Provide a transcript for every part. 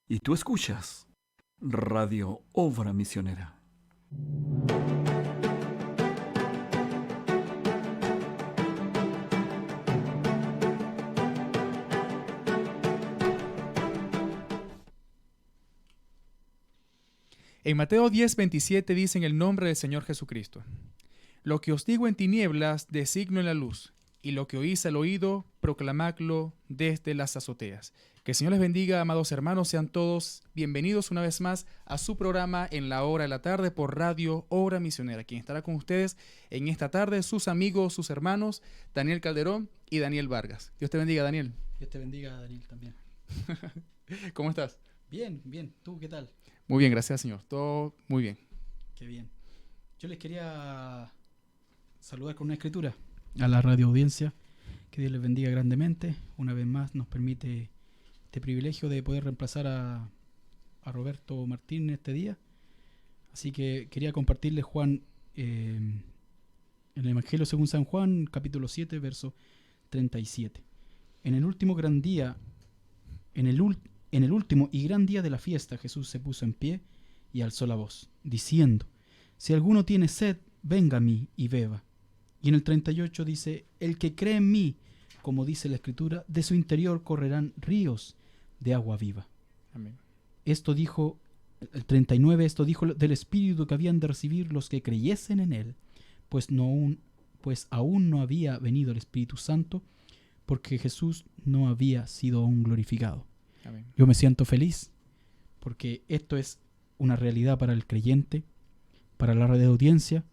Y tú escuchas Radio Obra Misionera. En Mateo 10:27 dice en el nombre del Señor Jesucristo: Lo que os digo en tinieblas, designo en la luz, y lo que oís al oído, proclamadlo desde las azoteas. Que el Señor les bendiga, amados hermanos, sean todos bienvenidos una vez más a su programa En la Hora de la Tarde por Radio Obra Misionera. Quien estará con ustedes en esta tarde, sus amigos, sus hermanos, Daniel Calderón y Daniel Vargas. Dios te bendiga, Daniel. Dios te bendiga, Daniel, también. ¿Cómo estás? Bien, bien. ¿Tú qué tal? Muy bien, gracias, Señor. Todo muy bien. Qué bien. Yo les quería saludar con una escritura a la radio audiencia. Que Dios les bendiga grandemente. Una vez más nos permite este privilegio de poder reemplazar a Roberto Martín este día. Así que quería compartirles Juan, en el Evangelio según San Juan, capítulo 7, verso 37. En el último gran día, en el último y gran día de la fiesta, Jesús se puso en pie y alzó la voz, diciendo: Si alguno tiene sed, venga a mí y beba. Y en el 38 dice: El que cree en mí, como dice la Escritura, de su interior correrán ríos de agua viva. Amén. Esto dijo, el 39, esto dijo del Espíritu que habían de recibir los que creyesen en él, pues aún no había venido el Espíritu Santo, porque Jesús no había sido aún glorificado. Amén. Yo me siento feliz porque esto es una realidad para el creyente, para la radio audiencia.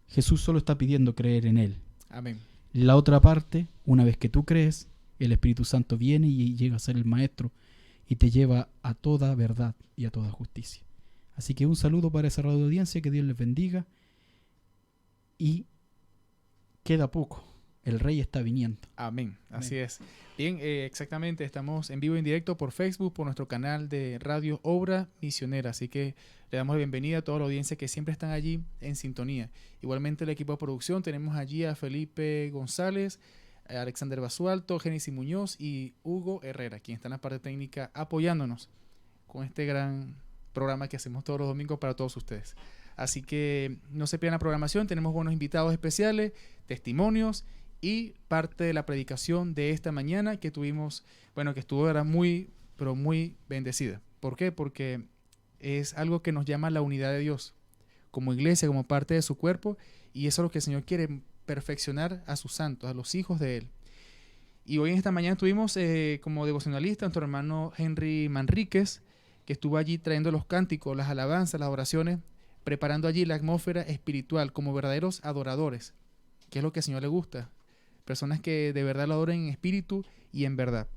Jesús solo está pidiendo creer en Él. Amén. La otra parte, una vez que tú crees, el Espíritu Santo viene y llega a ser el Maestro y te lleva a toda verdad y a toda justicia. Así que un saludo para esa radio audiencia, que Dios les bendiga. Y queda poco, el Rey está viniendo. Amén. Así Amén. es. Bien, exactamente, estamos en vivo y en directo por Facebook, por nuestro canal de Radio Obra Misionera, así que le damos la bienvenida a toda la audiencia que siempre están allí en sintonía. Igualmente el equipo de producción, tenemos allí a Felipe González, a Alexander Basualto, Génesis Muñoz y Hugo Herrera, quien está en la parte técnica apoyándonos con este gran programa que hacemos todos los domingos para todos ustedes. Así que no se pierdan la programación, tenemos buenos invitados especiales, testimonios y parte de la predicación de esta mañana que tuvimos, que estuvo era muy, pero muy bendecida. ¿Por qué? Porque es algo que nos llama a la unidad de Dios, como iglesia, como parte de su cuerpo, y eso es lo que el Señor quiere, perfeccionar a sus santos, a los hijos de Él. Y hoy en esta mañana tuvimos como devocionalista nuestro hermano Henry Manríquez, que estuvo allí trayendo los cánticos, las alabanzas, las oraciones, preparando allí la atmósfera espiritual como verdaderos adoradores, que es lo que al Señor le gusta. Personas que de verdad lo adoren en espíritu y en verdad.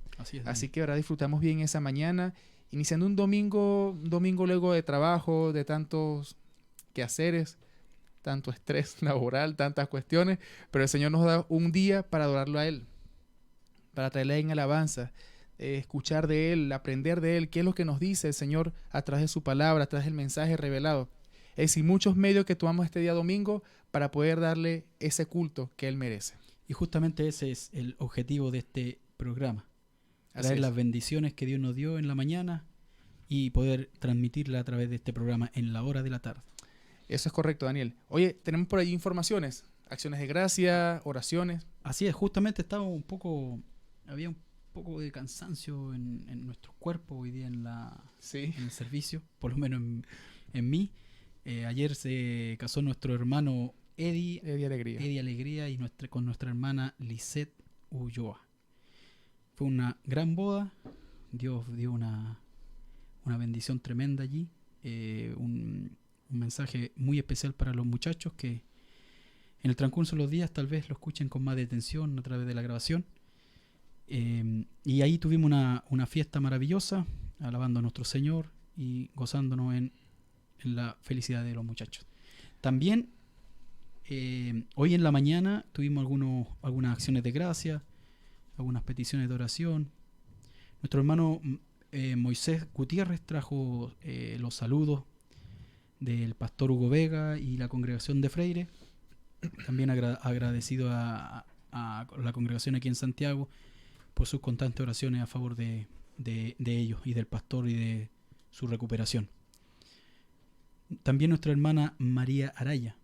Así que, ¿verdad? Disfrutamos bien esa mañana, iniciando un domingo luego de trabajo, de tantos quehaceres, tanto estrés laboral, tantas cuestiones, pero el Señor nos da un día para adorarlo a Él, para traerle en alabanza, escuchar de Él, aprender de Él, qué es lo que nos dice el Señor a través de su palabra, a través del mensaje revelado. Es decir, muchos medios que tomamos este día domingo para poder darle ese culto que Él merece. Y justamente ese es el objetivo de este programa. Así Traer es. las bendiciones que Dios nos dio en la mañana y poder transmitirla a través de este programa en la hora de la tarde. Eso es correcto, Daniel. Oye, tenemos por ahí informaciones, acciones de gracia, oraciones. Así es, justamente había un poco de cansancio en nuestro cuerpo hoy día Sí. en el servicio, por lo menos en mí. Ayer se casó nuestro hermano Eddie Alegría y con nuestra hermana Lisette Ulloa. Fue una gran boda. Dios dio una bendición tremenda allí. Un mensaje muy especial para los muchachos que en el transcurso de los días tal vez lo escuchen con más detención a través de la grabación. Y ahí tuvimos una fiesta maravillosa, alabando a nuestro Señor y gozándonos en la felicidad de los muchachos. También hoy en la mañana tuvimos algunas acciones de gracia, algunas peticiones de oración. Nuestro hermano Moisés Gutiérrez trajo los saludos del pastor Hugo Vega y la congregación de Freire. También agradecido a la congregación aquí en Santiago por sus constantes oraciones a favor de de ellos y del pastor y de su recuperación. También nuestra hermana María Araya,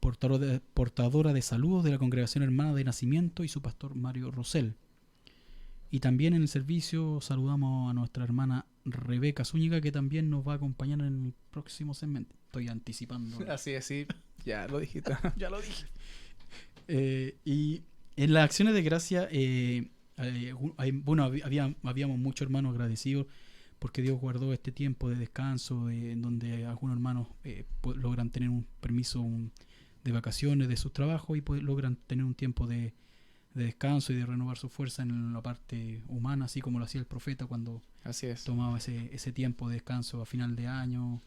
portadora de saludos de la Congregación Hermana de Nacimiento, y su pastor Mario Rosell. Y también en el servicio saludamos a nuestra hermana Rebeca Zúñiga, que también nos va a acompañar en el próximo segmento. Estoy anticipando. Así es, sí, ya lo dijiste. Ya lo dije. Y en las acciones de gracia, habíamos muchos hermanos agradecidos porque Dios guardó este tiempo de descanso, en donde algunos hermanos logran tener un permiso de vacaciones de sus trabajos y logran tener un tiempo de descanso y de renovar su fuerza en la parte humana, así como lo hacía el profeta cuando tomaba ese tiempo de descanso a final de año,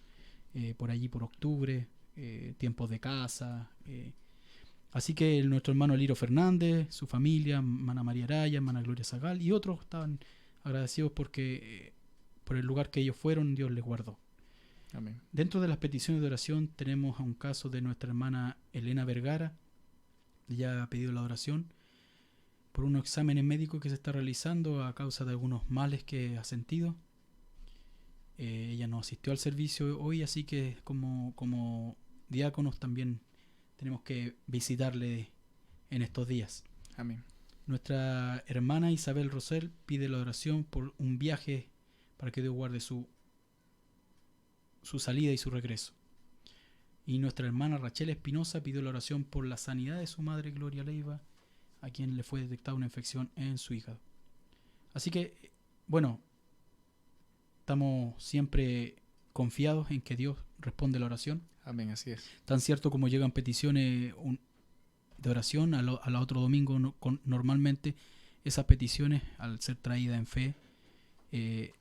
por allí por octubre, tiempos de casa. Así que nuestro hermano Eliro Fernández, su familia, hermana María Araya, hermana Gloria Zagal y otros estaban agradecidos porque por el lugar que ellos fueron, Dios les guardó. Amén. Dentro de las peticiones de oración tenemos a un caso de nuestra hermana Elena Vergara. Ella ha pedido la oración por unos exámenes médicos que se está realizando a causa de algunos males que ha sentido. Ella no asistió al servicio hoy, así que como diáconos también tenemos que visitarle en estos días. Amén. Nuestra hermana Isabel Rosell pide la oración por un viaje para que Dios guarde su salida y su regreso. Y nuestra hermana Rachel Espinosa pidió la oración por la sanidad de su madre Gloria Leiva, a quien le fue detectada una infección en su hígado. Así que, bueno, estamos siempre confiados en que Dios responde la oración. Amén, así es. Tan cierto como llegan peticiones de oración al otro domingo, normalmente esas peticiones, al ser traídas en fe,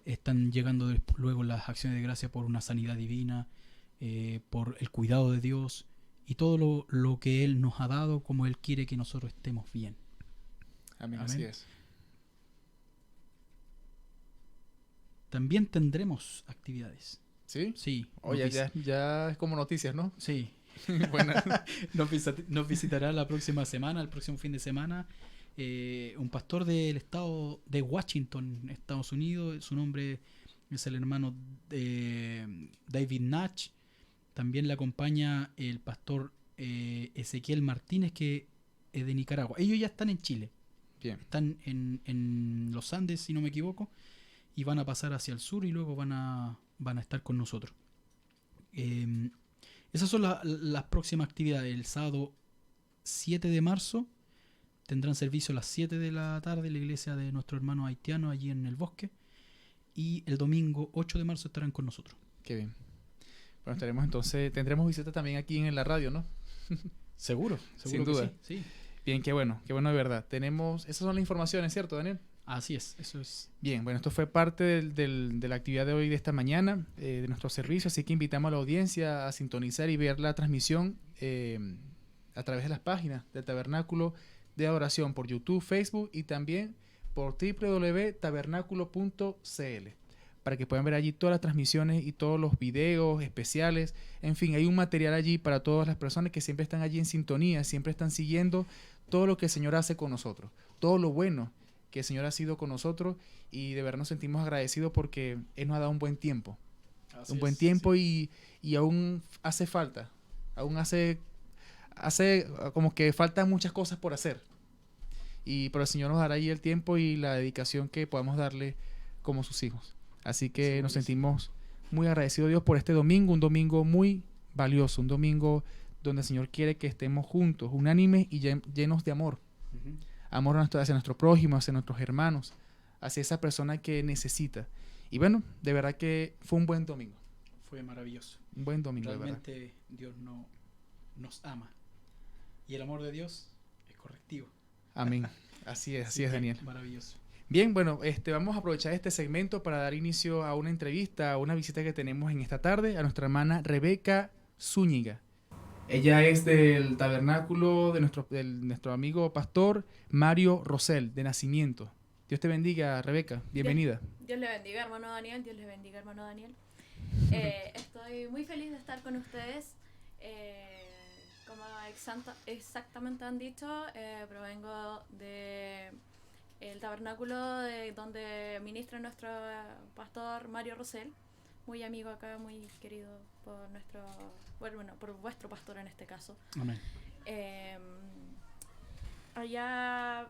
están llegando luego las acciones de gracia por una sanidad divina, por el cuidado de Dios y todo lo que Él nos ha dado, como Él quiere que nosotros estemos bien. Amén, así es. También tendremos actividades. ¿Sí? Sí. Oye, ya es como noticias, ¿no? Sí. Bueno. Nos visitará la próxima semana, el próximo fin de semana, un pastor del estado de Washington, Estados Unidos. Su nombre es el hermano David Natch. También le acompaña el pastor Ezequiel Martínez, que es de Nicaragua. Ellos ya están en Chile. Bien. Están en los Andes, si no me equivoco, y van a pasar hacia el sur y luego van a estar con nosotros. Esas son las próximas actividades. El sábado 7 de marzo tendrán servicio a las 7 de la tarde en la iglesia de nuestro hermano haitiano allí en el bosque. Y el domingo 8 de marzo estarán con nosotros. Qué bien. Bueno, tendremos visita también aquí en la radio, ¿no? Seguro Sin duda. Sí. Bien, qué bueno de verdad. Esas son las informaciones, ¿cierto, Daniel? Así es, eso es. Bien, bueno, esto fue parte de la actividad de hoy, de esta mañana, de nuestro servicio, así que invitamos a la audiencia a sintonizar y ver la transmisión a través de las páginas del Tabernáculo de Adoración por YouTube, Facebook y también por www.tabernaculo.cl, para que puedan ver allí todas las transmisiones y todos los videos especiales. En fin, hay un material allí para todas las personas que siempre están allí en sintonía, siempre están siguiendo todo lo que el Señor hace con nosotros, todo lo bueno que el Señor ha sido con nosotros, y de verdad nos sentimos agradecidos porque Él nos ha dado un buen tiempo. Sí. Y aún hace falta, hace como que faltan muchas cosas por hacer. Pero el Señor nos dará ahí el tiempo y la dedicación que podamos darle como sus hijos. Así que nos sentimos muy agradecidos a Dios por este domingo, un domingo muy valioso, un domingo donde el Señor quiere que estemos juntos, unánimes y llenos de amor. Uh-huh. Amor hacia nuestro prójimo, hacia nuestros hermanos, hacia esa persona que necesita. Y bueno, de verdad que fue un buen domingo. Fue maravilloso. Un buen domingo, realmente, de verdad. Dios nos ama. Y el amor de Dios es correctivo. Amén. Así es, Daniel. Maravilloso. Bien, bueno, vamos a aprovechar este segmento para dar inicio a una entrevista, a una visita que tenemos en esta tarde, a nuestra hermana Rebeca Zúñiga. Ella es del tabernáculo de nuestro amigo pastor Mario Rosell, de Nacimiento. Dios te bendiga, Rebeca. Bienvenida. Dios le bendiga, hermano Daniel. Dios le bendiga, hermano Daniel. Estoy muy feliz de estar con ustedes. Como exactamente han dicho, provengo de el tabernáculo donde ministra nuestro pastor Mario Rosell, muy amigo acá, muy querido por por vuestro pastor en este caso. Amén. Allá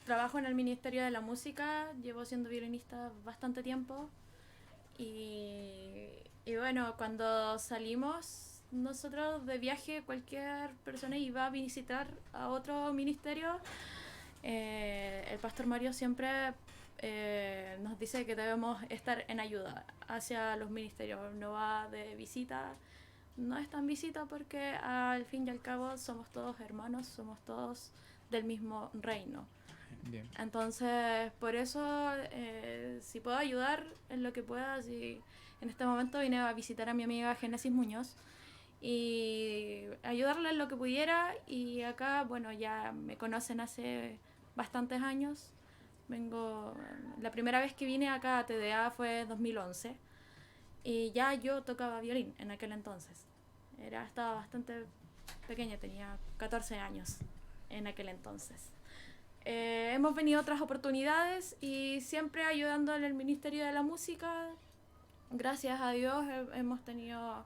trabajo en el Ministerio de la Música, llevo siendo violinista bastante tiempo y bueno, cuando salimos nosotros de viaje, cualquier persona iba a visitar a otro ministerio, el pastor Mario siempre nos dice que debemos estar en ayuda hacia los ministerios, no va de visita, no es tan visita porque al fin y al cabo somos todos hermanos, somos todos del mismo reino. Bien. Entonces, por eso, si puedo ayudar en lo que pueda, si en este momento vine a visitar a mi amiga Génesis Muñoz y ayudarle en lo que pudiera, y acá, bueno, ya me conocen hace bastantes años. La primera vez que vine acá a TDA fue en 2011 y ya yo tocaba violín en aquel entonces. Estaba bastante pequeña, tenía 14 años en aquel entonces. Hemos venido otras oportunidades y siempre ayudando en el Ministerio de la Música. Gracias a Dios hemos tenido,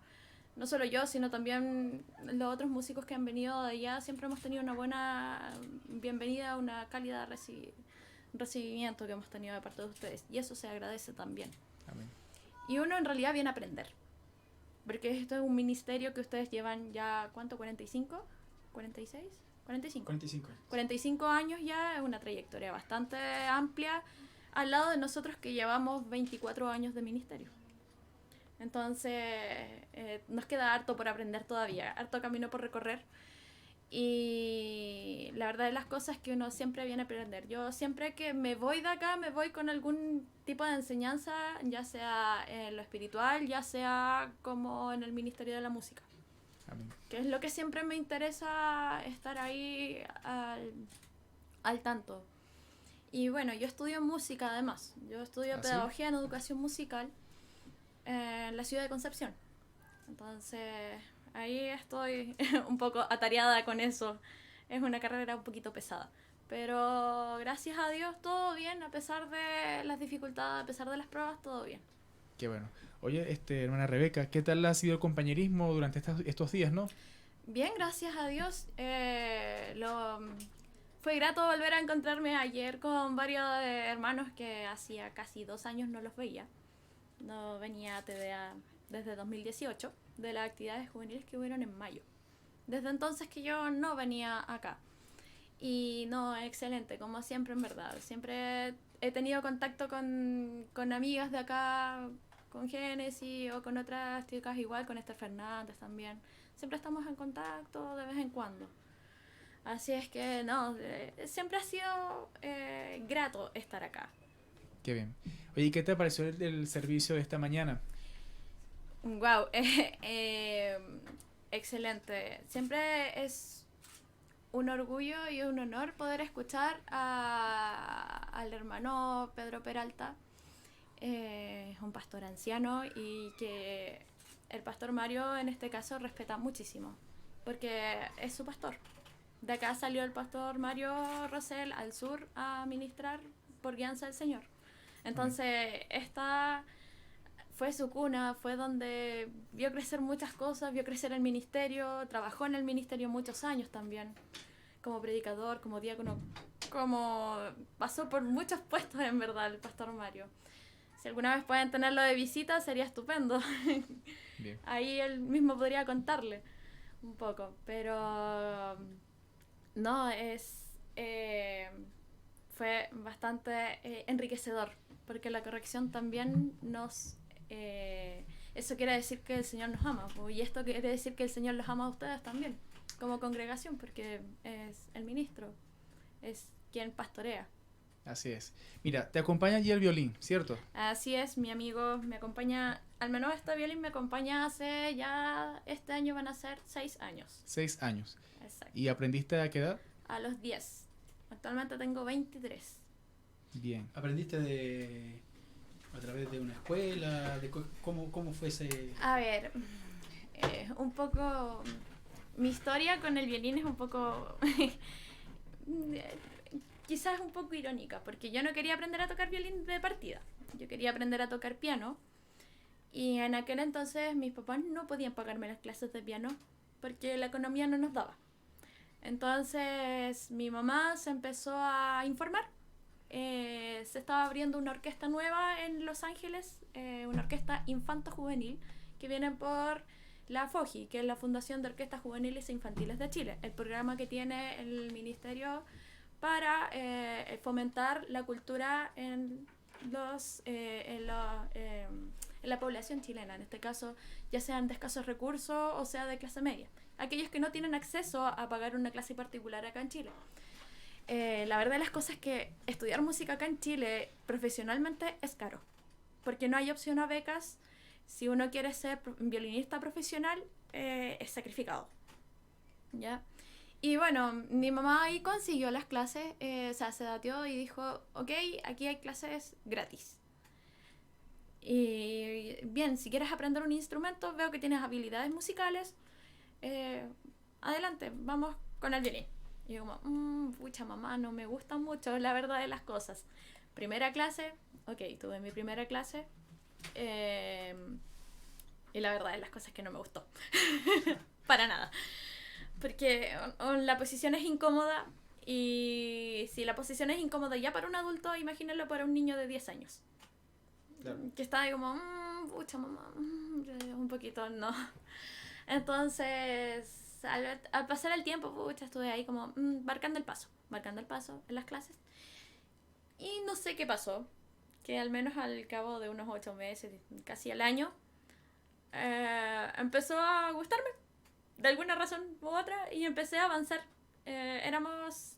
no solo yo, sino también los otros músicos que han venido de allá, siempre hemos tenido una buena bienvenida, una cálida recibimiento que hemos tenido de parte de ustedes, y eso se agradece también. Amén. Y uno en realidad viene a aprender, porque esto es un ministerio que ustedes llevan ya, ¿cuánto? ¿45? ¿46? 45 años ya, es una trayectoria bastante amplia al lado de nosotros que llevamos 24 años de ministerio. Entonces nos queda harto por aprender todavía, harto camino por recorrer, y la verdad de las cosas es que uno siempre viene a aprender. Yo siempre que me voy de acá me voy con algún tipo de enseñanza, ya sea en lo espiritual, ya sea como en el Ministerio de la Música. Amén. Que es lo que siempre me interesa, estar ahí al tanto. Y bueno, yo estudio música además. Yo estudio pedagogía en educación musical en la ciudad de Concepción. Entonces, ahí estoy un poco atareada con eso. Es una carrera un poquito pesada. Pero gracias a Dios todo bien, a pesar de las dificultades, a pesar de las pruebas, todo bien. Qué bueno. Oye, hermana Rebeca, ¿qué tal ha sido el compañerismo durante estos días, no? Bien, gracias a Dios. Fue grato volver a encontrarme ayer con varios hermanos que hacía casi 2 años no los veía. No venía a TDA desde 2018, de las actividades juveniles que hubieron en mayo. Desde entonces que yo no venía acá. Y no, excelente, como siempre, en verdad. Siempre he tenido contacto con amigas de acá, con Génesis o con otras chicas igual, con Esther Fernández también. Siempre estamos en contacto de vez en cuando. Así es que no, siempre ha sido grato estar acá. Qué bien. Oye, ¿y qué te pareció el servicio de esta mañana? Wow, excelente. Siempre es un orgullo y un honor poder escuchar al hermano Pedro Peralta. Es un pastor anciano y que el pastor Mario en este caso respeta muchísimo, porque es su pastor. De acá salió el pastor Mario Rosell al sur a ministrar por guianza del Señor. Entonces, esta fue su cuna, fue donde vio crecer muchas cosas, vio crecer el ministerio, trabajó en el ministerio muchos años también, como predicador, como diácono, pasó por muchos puestos en verdad el pastor Mario. Si alguna vez pueden tenerlo de visita sería estupendo. Bien. Ahí él mismo podría contarle un poco, pero no, fue bastante enriquecedor, porque la corrección también eso quiere decir que el Señor nos ama, y esto quiere decir que el Señor los ama a ustedes también, como congregación, porque es el ministro, es quien pastorea. Así es. Mira, te acompaña allí el violín, ¿cierto? Así es, mi amigo me acompaña, al menos este violín me acompaña este año van a ser 6 años. 6 años. Exacto. ¿Y aprendiste a qué edad? A los 10. Actualmente tengo 23. Bien. ¿Aprendiste a través de una escuela? ¿Cómo fue ese...? A ver, un poco... Mi historia con el violín es un poco... quizás un poco irónica, porque yo no quería aprender a tocar violín de partida. Yo quería aprender a tocar piano. Y en aquel entonces mis papás no podían pagarme las clases de piano porque la economía no nos daba. Entonces mi mamá se empezó a informar. Se estaba abriendo una orquesta nueva en Los Ángeles, una orquesta infanto-juvenil que viene por la FOJI, que es la Fundación de Orquestas Juveniles e Infantiles de Chile, el programa que tiene el ministerio para fomentar la cultura en la población chilena, en este caso ya sean de escasos recursos o sea de clase media, aquellos que no tienen acceso a pagar una clase particular acá en Chile. La verdad de las cosas es que estudiar música acá en Chile profesionalmente es caro, porque no hay opción a becas. Si uno quiere ser violinista profesional, es sacrificado, ¿ya? Y bueno, mi mamá ahí consiguió las clases, se dateó y dijo, ok, aquí hay clases gratis. Y bien, si quieres aprender un instrumento, veo que tienes habilidades musicales, adelante, vamos con el violín. Y yo como, pucha mamá, no me gusta mucho la verdad de las cosas. Primera clase, ok, tuve mi primera clase, y la verdad de las cosas es que no me gustó. Para nada. Porque la posición es incómoda, y si la posición es incómoda ya para un adulto, imagínenlo para un niño de 10 años. Claro. Que está ahí como, pucha mamá, un poquito no. Entonces, al pasar el tiempo, pucha, estuve ahí como marcando el paso en las clases. Y no sé qué pasó, que al menos al cabo de unos 8 meses, casi al año, empezó a gustarme de alguna razón u otra y empecé a avanzar.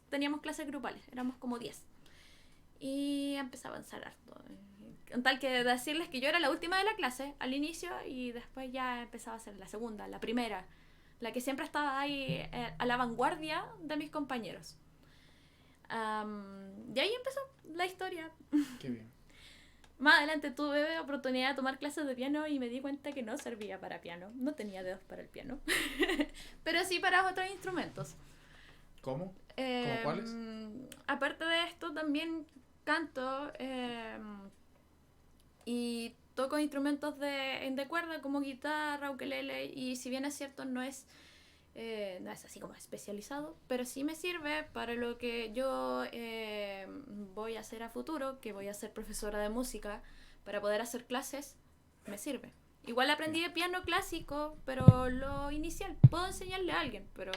Teníamos clases grupales, éramos como 10 y empecé a avanzar harto, con tal que decirles que yo era la última de la clase al inicio y después ya empezaba a ser la segunda, la primera, la que siempre estaba ahí a la vanguardia de mis compañeros. Y ahí empezó la historia. Qué bien. Más adelante tuve oportunidad de tomar clases de piano y me di cuenta que no servía para piano. No tenía dedos para el piano. Pero sí para otros instrumentos. ¿Cómo? ¿Cómo cuáles? Aparte de esto, también canto y toco instrumentos de cuerda como guitarra, ukelele. Y si bien es cierto, no es así como especializado, pero sí me sirve para lo que yo voy a hacer a futuro, que voy a ser profesora de música, para poder hacer clases, me sirve. Igual aprendí de piano clásico, pero lo inicial, puedo enseñarle a alguien, pero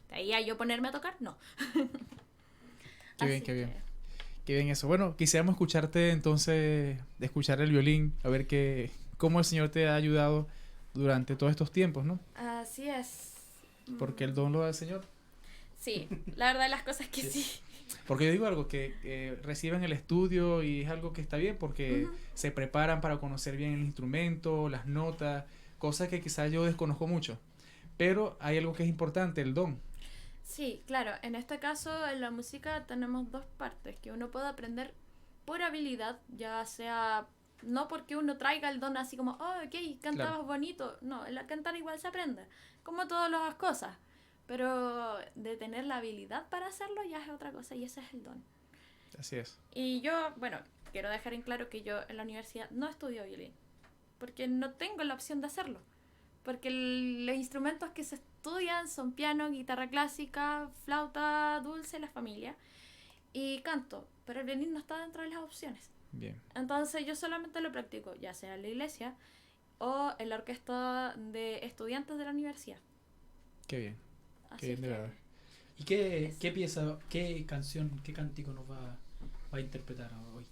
de ahí a yo ponerme a tocar, no. Qué bien, qué bien. Qué bien eso. Bueno, quisiéramos escucharte entonces, escuchar el violín, a ver cómo el Señor te ha ayudado durante todos estos tiempos, ¿no? Así es. Porque el don lo da el Señor. Sí, la verdad de las cosas es que sí. Porque yo digo algo, que reciben el estudio y es algo que está bien porque se preparan para conocer bien el instrumento, las notas, cosas que quizás yo desconozco mucho. Pero hay algo que es importante, el don. Sí, claro. En este caso, en la música tenemos dos partes, que uno puede aprender por habilidad, ya sea no porque uno traiga el don así como, ok, cantabas bonito. No, el cantar igual se aprende, como todas las cosas. Pero de tener la habilidad para hacerlo ya es otra cosa y ese es el don. Así es. Y yo, bueno, quiero dejar en claro que yo en la universidad no estudio violín, porque no tengo la opción de hacerlo. Porque los instrumentos que se estudian son piano, guitarra clásica, flauta dulce, la familia, y canto. Pero el violín no está dentro de las opciones. Bien. Entonces yo solamente lo practico, ya sea en la iglesia o en la orquesta de estudiantes de la universidad. Qué bien. Así Qué bien, de verdad. ¿Y qué pieza, qué canción, qué cántico nos va a interpretar hoy?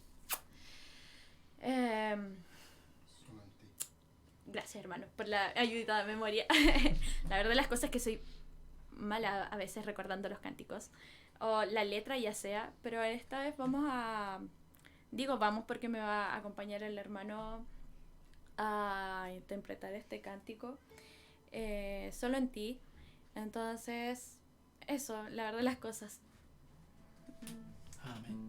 Gracias, hermano, por la ayudita de memoria. La verdad las cosas es que soy mala a veces recordando los cánticos o la letra ya sea, pero esta vez vamos porque me va a acompañar el hermano a interpretar este cántico, Solo en ti. Entonces, eso, la verdad las cosas. Amén.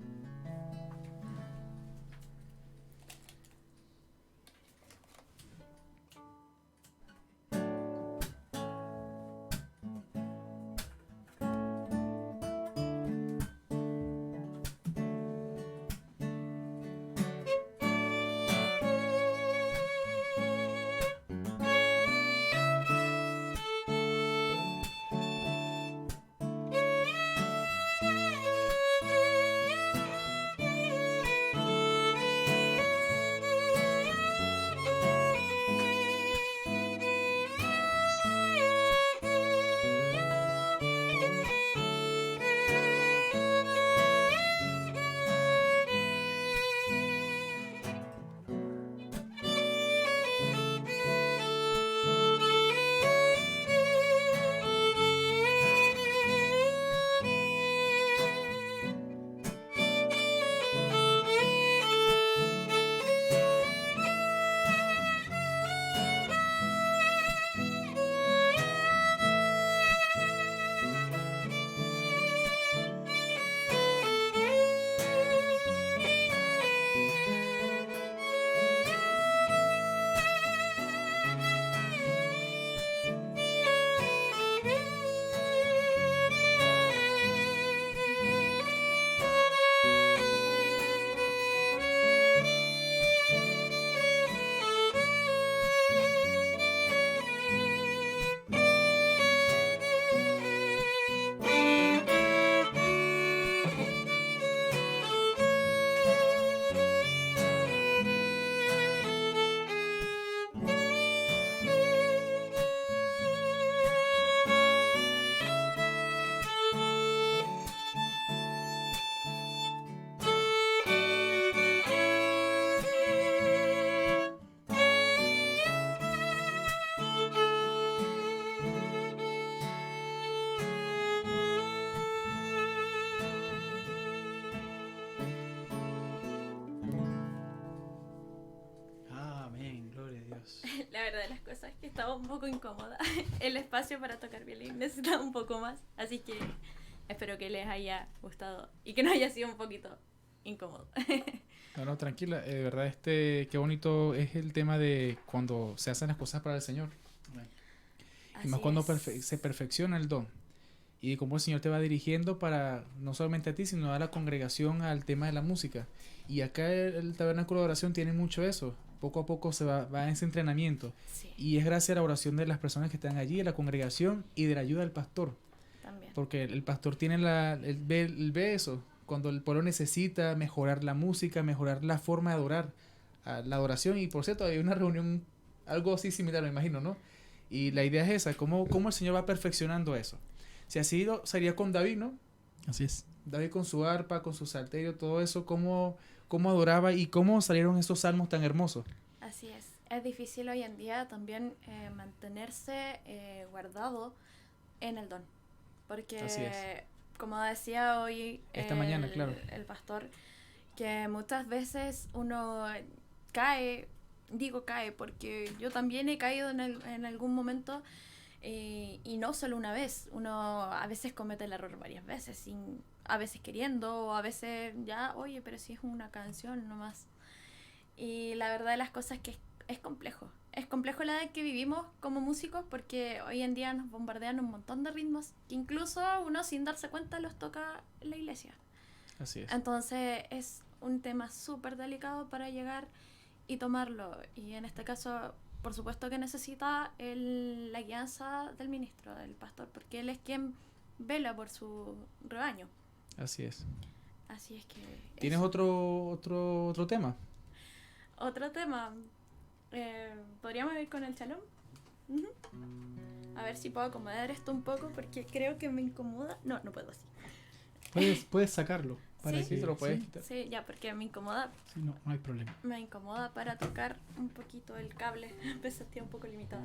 Dios. La verdad de las cosas es que estaba un poco incómoda. El espacio para tocar violín necesitaba un poco más. Así que espero que les haya gustado y que no haya sido un poquito incómodo. No, tranquila. De verdad, qué bonito es el tema de cuando se hacen las cosas para el Señor. Y más cuando se perfecciona el don. Y cómo el Señor te va dirigiendo para, no solamente a ti, sino a la congregación, al tema de la música. Y acá el Tabernáculo de Oración tiene mucho eso. Poco a poco se va en ese entrenamiento. Sí. Y es gracias a la oración de las personas que están allí, de la congregación y de la ayuda del pastor. También. Porque el pastor tiene él ve eso. Cuando el pueblo necesita mejorar la música, mejorar la forma de adorar, la adoración. Y por cierto, hay una reunión, algo así similar, me imagino, ¿no? Y la idea es esa, cómo el Señor va perfeccionando eso. Si así sería con David, ¿no? Así es. David con su arpa, con su salterio, todo eso, cómo adoraba y cómo salieron esos salmos tan hermosos. Así es. Es difícil hoy en día también mantenerse guardado en el don. Porque, Así es. como decía hoy esta mañana, claro, el pastor, que muchas veces uno cae, digo cae porque yo también he caído en algún momento, y no solo una vez. Uno a veces comete el error varias veces, a veces queriendo, o a veces ya, oye, pero si es una canción nomás. Y la verdad de las cosas es que es complejo. Es complejo la edad en que vivimos como músicos, porque hoy en día nos bombardean un montón de ritmos que incluso uno sin darse cuenta los toca en la iglesia. Así es. Entonces es un tema súper delicado para llegar y tomarlo. Y en este caso, por supuesto que necesita la guianza del ministro, del pastor, porque él es quien vela por su rebaño. Así es. Así es que... ¿Tienes otro tema? Otro tema. ¿Podríamos ir con el chalón? Uh-huh. A ver si puedo acomodar esto un poco, porque creo que me incomoda. No puedo así. Puedes sacarlo. Para ¿Sí? que Sí, te lo puedes ¿sí? quitar. Sí, ya, porque me incomoda. Sí, no hay problema. Me incomoda para tocar un poquito el cable. A veces estoy un poco limitada.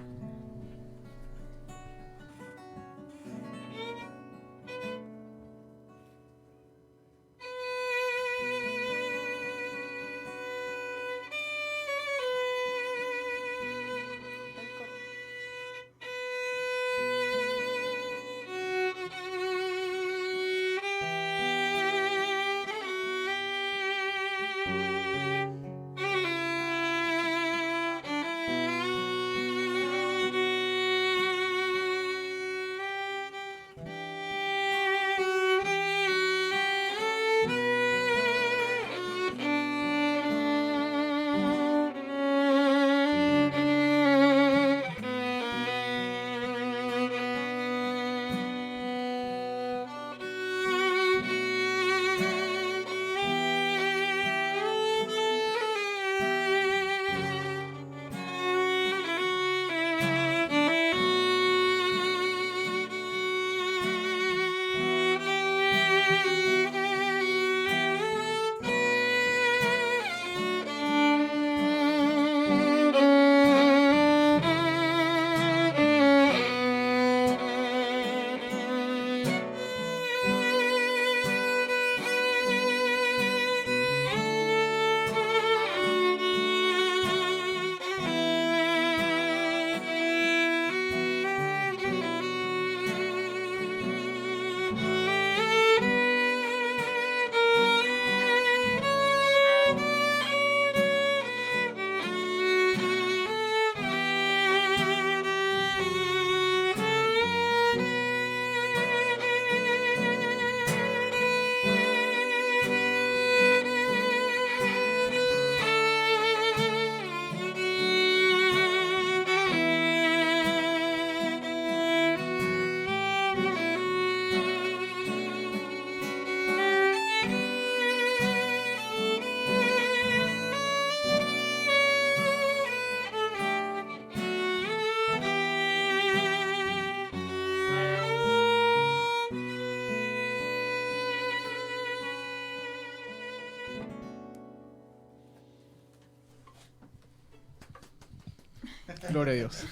Gloria a Dios.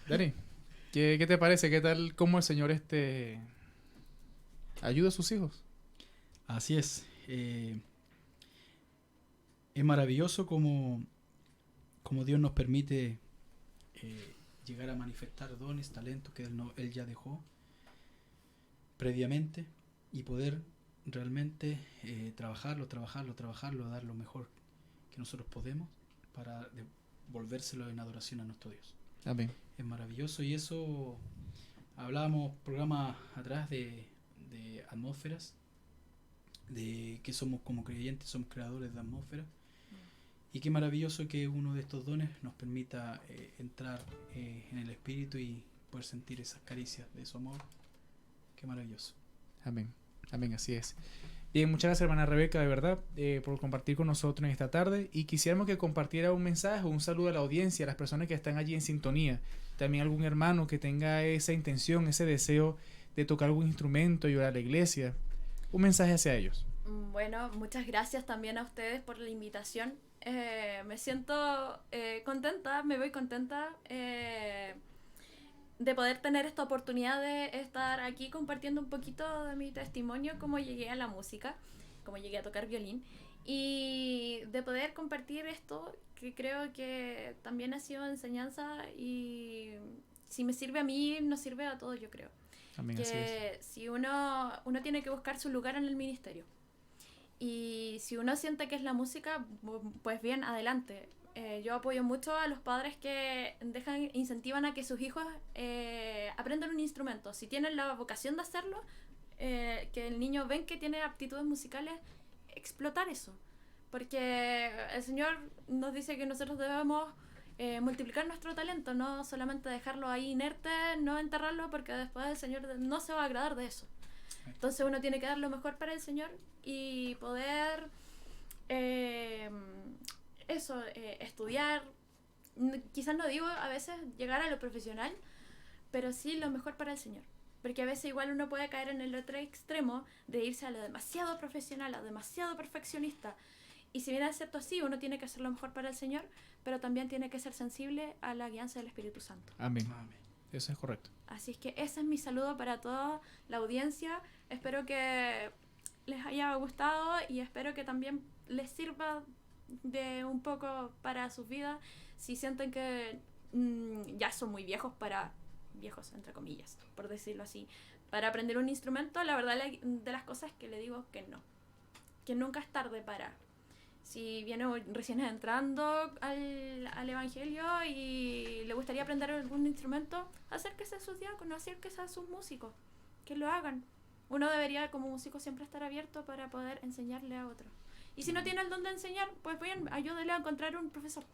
Dani, ¿qué te parece? ¿Qué tal cómo el Señor ayuda a sus hijos? Así es. Es maravilloso como como Dios nos permite llegar a manifestar dones, talentos que Él ya dejó previamente y poder realmente trabajarlo, dar lo mejor que nosotros podemos para devolvérselo en adoración a nuestro Dios. Amén. Es maravilloso, y eso hablábamos programas atrás de atmósferas, de que somos como creyentes, somos creadores de atmósferas, y qué maravilloso que uno de estos dones nos permita entrar en el Espíritu y poder sentir esas caricias de su amor. Qué maravilloso. Amén. Amén, así es. Bien, muchas gracias, hermana Rebeca, de verdad, por compartir con nosotros en esta tarde, y quisiéramos que compartiera un mensaje, un saludo a la audiencia, a las personas que están allí en sintonía, también algún hermano que tenga esa intención, ese deseo de tocar algún instrumento, ayudar a la iglesia, un mensaje hacia ellos. Bueno, muchas gracias también a ustedes por la invitación. Me siento contenta, me voy contenta de poder tener esta oportunidad de estar aquí compartiendo un poquito de mi testimonio, cómo llegué a la música, cómo llegué a tocar violín, y de poder compartir esto que creo que también ha sido enseñanza, y si me sirve a mí, nos sirve a todos, yo creo. Amén, que así es. Si uno tiene que buscar su lugar en el ministerio, y si uno siente que es la música, pues bien, adelante. Yo apoyo mucho a los padres que incentivan a que sus hijos aprendan un instrumento. Si tienen la vocación de hacerlo, que el niño ven que tiene aptitudes musicales, explotar eso. Porque el Señor nos dice que nosotros debemos multiplicar nuestro talento, no solamente dejarlo ahí inerte, no enterrarlo, porque después el Señor no se va a agradar de eso. Entonces uno tiene que dar lo mejor para el Señor y poder estudiar, quizás no digo a veces llegar a lo profesional, pero sí lo mejor para el Señor, porque a veces igual uno puede caer en el otro extremo de irse a lo demasiado profesional, a demasiado perfeccionista, y si bien es cierto, sí, uno tiene que hacer lo mejor para el Señor, pero también tiene que ser sensible a la guianza del Espíritu Santo. Amén. Amén. Eso es correcto. Así es que ese es mi saludo para toda la audiencia. Espero que les haya gustado y espero que también les sirva de un poco para sus vidas. Si sienten que ya son muy viejos entre comillas, por decirlo así, para aprender un instrumento, la verdad de las cosas que le digo que no, que nunca es tarde para. Si viene recién entrando al Evangelio y le gustaría aprender algún instrumento, acérquese a sus diáconos, acérquese a sus músicos, que lo hagan. Uno debería como músico siempre estar abierto para poder enseñarle a otros. Y si no tiene el don de enseñar, pues bien, ayúdele a encontrar un profesor.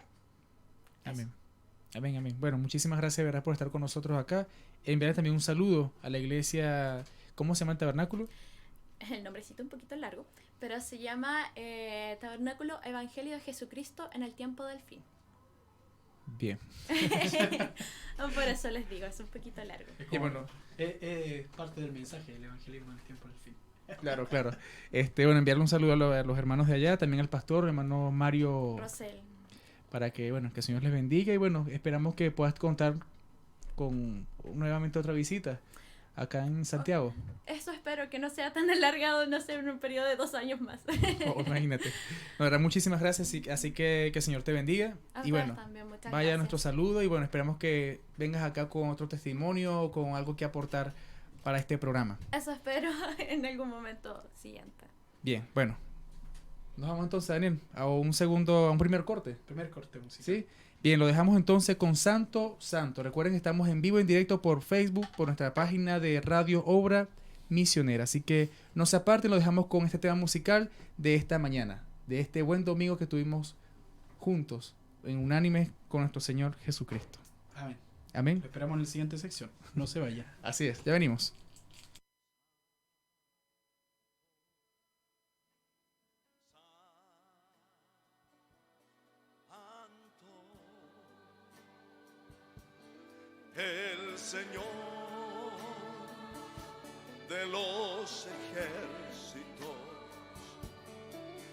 Amén. Amén, amén. Bueno, muchísimas gracias, ¿verdad?, por estar con nosotros acá. Enviarle también un saludo a la iglesia. ¿Cómo se llama el tabernáculo? El nombrecito un poquito largo, pero se llama Tabernáculo Evangelio de Jesucristo en el Tiempo del Fin. Bien. Por eso les digo, es un poquito largo. Y bueno, es parte del mensaje del evangelismo en el tiempo del fin. Claro, claro. Bueno, enviarle un saludo a los hermanos de allá, también al pastor, hermano Mario Rosel, para que, bueno, que el Señor les bendiga, y bueno, esperamos que puedas contar con nuevamente otra visita acá en Santiago. Eso espero, que no sea tan alargado, no sé, en un periodo de 2 años más. Imagínate. La verdad, muchísimas gracias, así que el Señor te bendiga. Y bueno, también, vaya gracias. nuestro saludo, y bueno, esperamos que vengas acá con otro testimonio o con algo que aportar para este programa. Eso espero en algún momento siguiente. Bien, bueno. Nos vamos entonces, Daniel, a un primer corte. Primer corte musical. ¿Sí? Bien, lo dejamos entonces con Santo Santo. Recuerden que estamos en vivo, en directo por Facebook, por nuestra página de Radio Obra Misionera. Así que no se aparten, lo dejamos con este tema musical de esta mañana, de este buen domingo que tuvimos juntos, en unánime con nuestro Señor Jesucristo. Amén. Amén. Lo esperamos en la siguiente sección. No se vaya. Así es, ya venimos. El Señor de los ejércitos,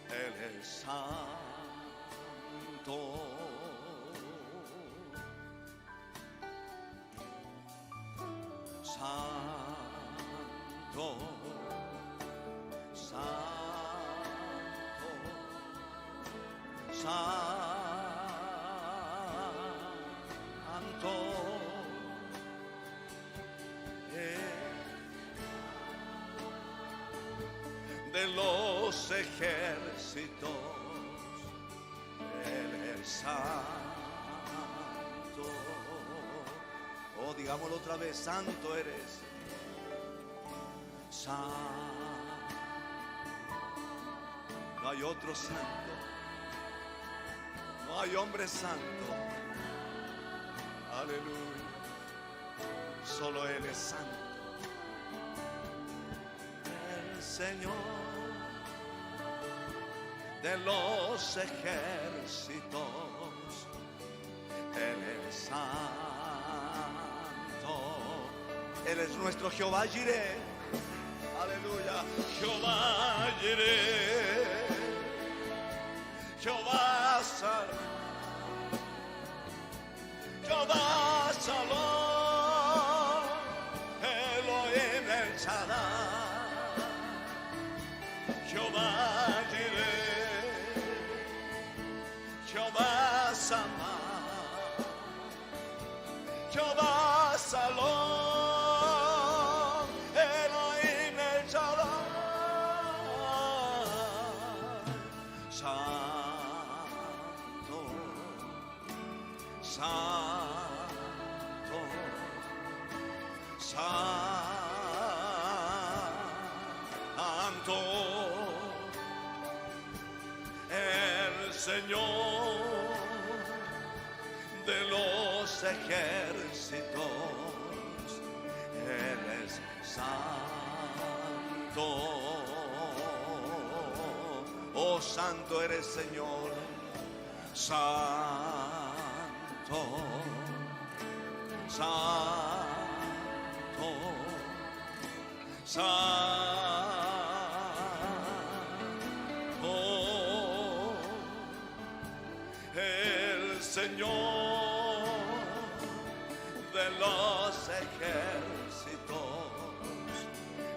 Él es santo. Santo, santo, santo. de los ejércitos, Él es santo. Oh, digámoslo otra vez, santo eres. Santo. No hay otro santo. No hay hombre santo. Aleluya. Solo Él es santo. El Señor de los ejércitos, Él es santo. Él es nuestro Jehová Jireh. Aleluya. Jehová Jireh, Jehová Shalom, Jehová Shalom, Elohim El Shaddai, Jehová Jireh, Jehová Shammah, Jehová Shalom. Santo, santo, el Señor de los ejércitos, Él es santo. Oh, santo eres, Señor, santo. Santo, santo, el Señor de los ejércitos,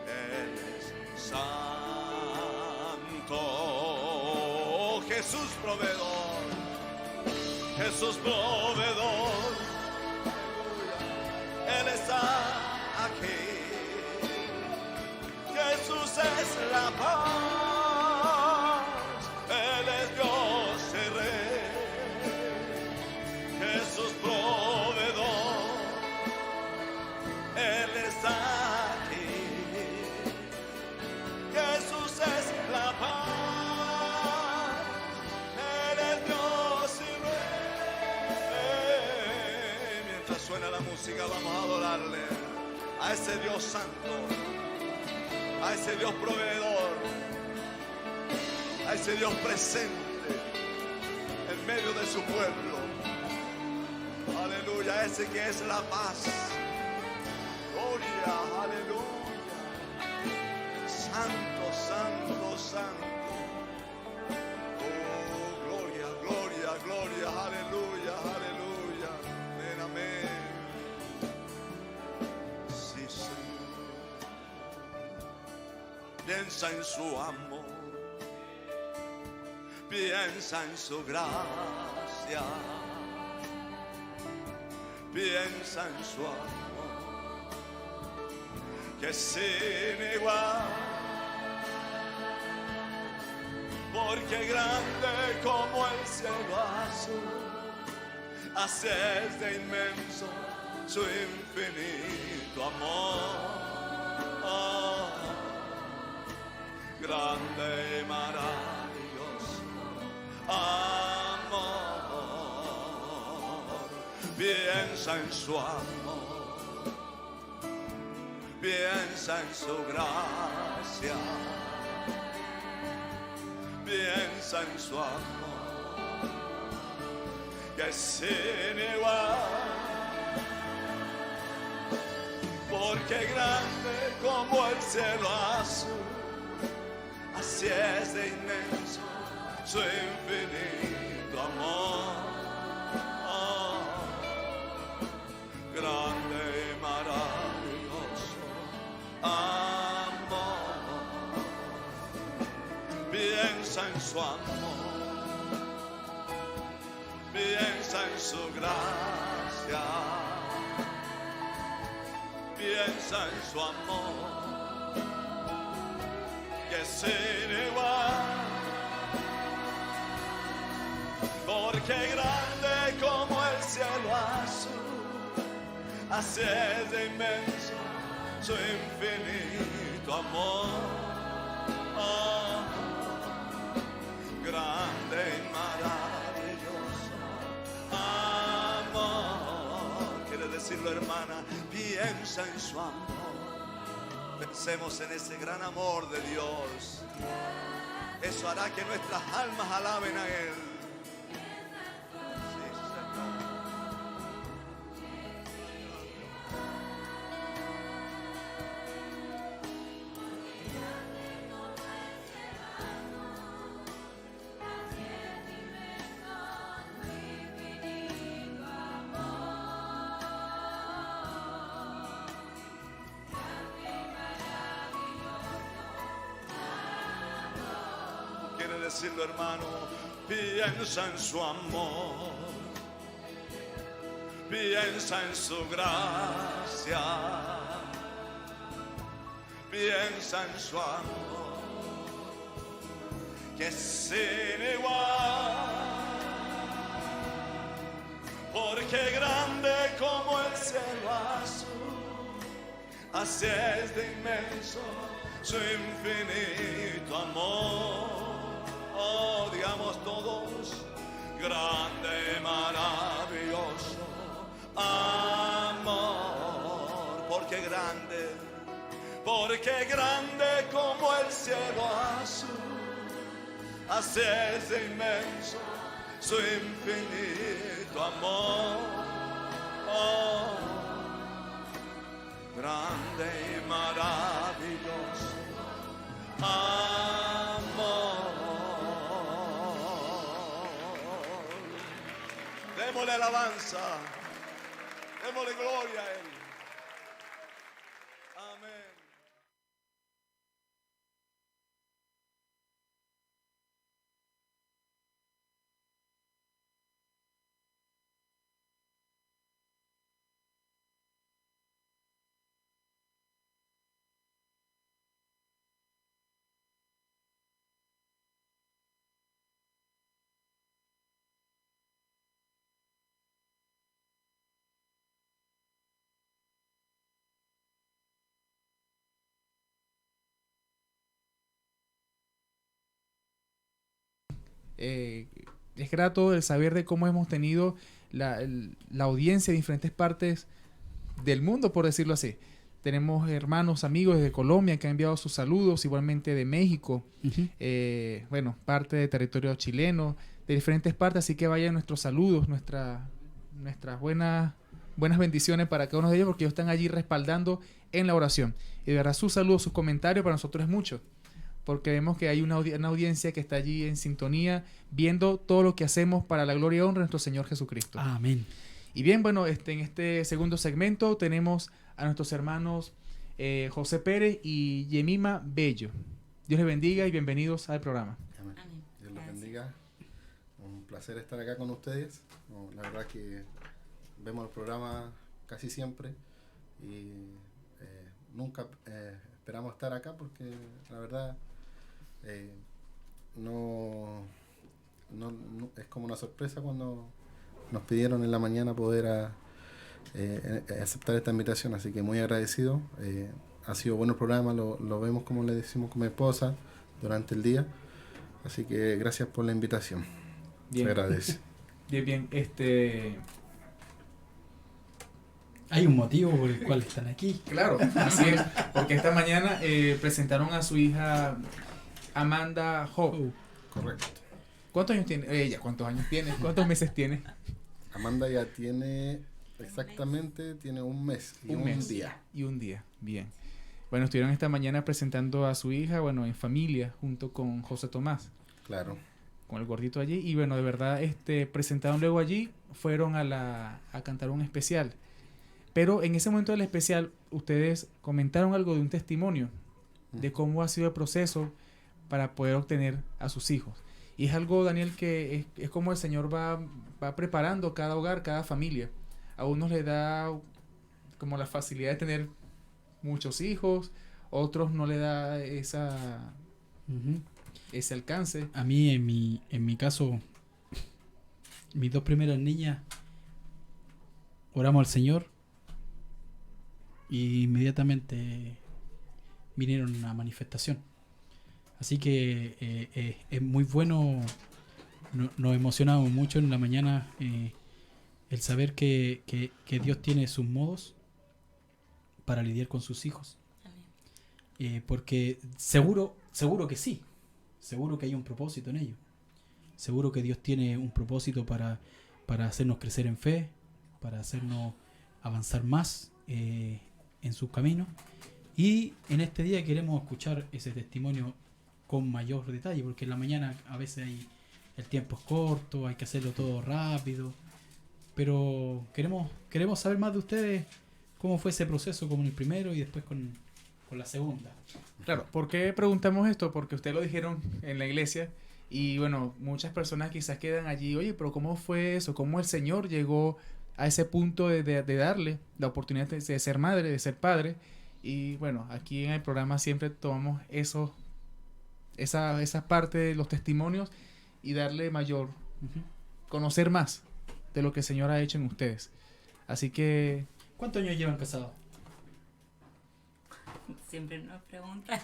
Él es santo. Jesús proveedor, Jesús proveedor, Él está aquí. Jesús es la paz, Él es Dios y Rey. Jesús proveedor, Él está aquí. Jesús es la paz, Él es Dios y Rey. Mientras suena la música, vamos a adorarle a ese Dios santo, a ese Dios proveedor, a ese Dios presente en medio de su pueblo. Aleluya, ese que es la paz. Gloria, aleluya. Santo, santo, santo. Oh, gloria, gloria, gloria, aleluya, aleluya. Amén, amén. Sí, Señor. Piensa en su amor, piensa en su gracia, piensa en su amor, que es sin igual, porque grande como el cielo azul, así es de inmenso su infinito amor. Oh, grande y maravilloso amor. Piensa en su amor, piensa en su gracia, piensa en su amor, que es sin igual, porque grande como el cielo azul, así es de inmenso su infinito amor. Oh, grande y maravilloso amor. Piensa en su amor, piensa en su gracia, piensa en su amor, que sin igual, porque grande como el cielo azul, así es de inmenso su infinito amor. Oh, grande y maravilloso amor. Quiere decirlo, hermana, piensa en su amor. Pensemos en ese gran amor de Dios. Eso hará que nuestras almas alaben a Él. Sí, Señor. Decirlo, hermano, piensa en su amor, piensa en su gracia, piensa en su amor, que es sin igual, porque grande como el cielo azul, así es de inmenso su infinito amor. Oh, digamos todos, grande, maravilloso amor, porque grande como el cielo azul, así es de inmenso su infinito amor. Oh, grande y maravilloso amor. Démosle alabanza, démosle gloria a Él. Amén. Es grato el saber de cómo hemos tenido la audiencia de diferentes partes del mundo, por decirlo así. Tenemos hermanos, amigos de Colombia que han enviado sus saludos, igualmente de México, bueno, parte de territorio chileno, de diferentes partes, así que vayan nuestros saludos, nuestras buenas bendiciones para cada uno de ellos, porque ellos están allí respaldando en la oración. Y de verdad, sus saludos, sus comentarios para nosotros es mucho, porque vemos que hay una audiencia que está allí en sintonía, viendo todo lo que hacemos para la gloria y honra de nuestro Señor Jesucristo. Amén. Y bien, bueno, en este segundo segmento tenemos a nuestros hermanos José Pérez y Yemima Bello. Dios les bendiga y bienvenidos al programa. Amén. Dios les bendiga. Un placer estar acá con ustedes. La verdad que vemos el programa casi siempre y nunca esperamos estar acá porque la verdad no es como una sorpresa cuando nos pidieron en la mañana poder aceptar esta invitación, así que muy agradecido. Ha sido bueno el programa, lo vemos como le decimos con mi esposa durante el día, así que gracias por la invitación. Bien. Se agradece. Bien, Hay un motivo por el cual están aquí. Claro, así es, porque esta mañana presentaron a su hija Amanda Hope. Correcto. ¿Cuántos años tiene ella? ¿Cuántos años tiene? ¿Cuántos meses tiene? Amanda ya tiene tiene un mes y un día. Y un día, bien. Bueno, estuvieron esta mañana presentando a su hija, bueno, en familia, junto con José Tomás. Claro. Con el gordito allí. Y bueno, de verdad, presentaron luego allí, fueron a cantar un especial. Pero en ese momento del especial, ustedes comentaron algo de un testimonio, de cómo ha sido el proceso para poder obtener a sus hijos. Y es algo, Daniel, que es como el Señor va preparando cada hogar, cada familia. A unos les da como la facilidad de tener muchos hijos, otros no le da esa ese alcance. A mí, en mi caso, mis 2 primeras niñas, oramos al Señor y inmediatamente vinieron una manifestación. Así que es muy bueno, nos emocionamos mucho en la mañana el saber que Dios tiene sus modos para lidiar con sus hijos. Porque seguro que sí, seguro que hay un propósito en ello. Seguro que Dios tiene un propósito para hacernos crecer en fe, para hacernos avanzar más en sus caminos. Y en este día queremos escuchar ese testimonio con mayor detalle, porque en la mañana a veces el tiempo es corto, hay que hacerlo todo rápido, pero queremos saber más de ustedes, cómo fue ese proceso con el primero y después con la segunda. Claro, ¿por qué preguntamos esto? Porque ustedes lo dijeron en la iglesia y bueno, muchas personas quizás quedan allí, oye, pero ¿cómo fue eso? ¿Cómo el Señor llegó a ese punto de darle la oportunidad de ser madre, de ser padre? Y bueno, aquí en el programa siempre tomamos esa parte de los testimonios y darle mayor, conocer más de lo que el Señor ha hecho en ustedes. Así que... ¿Cuántos años llevan casados? Siempre nos preguntan.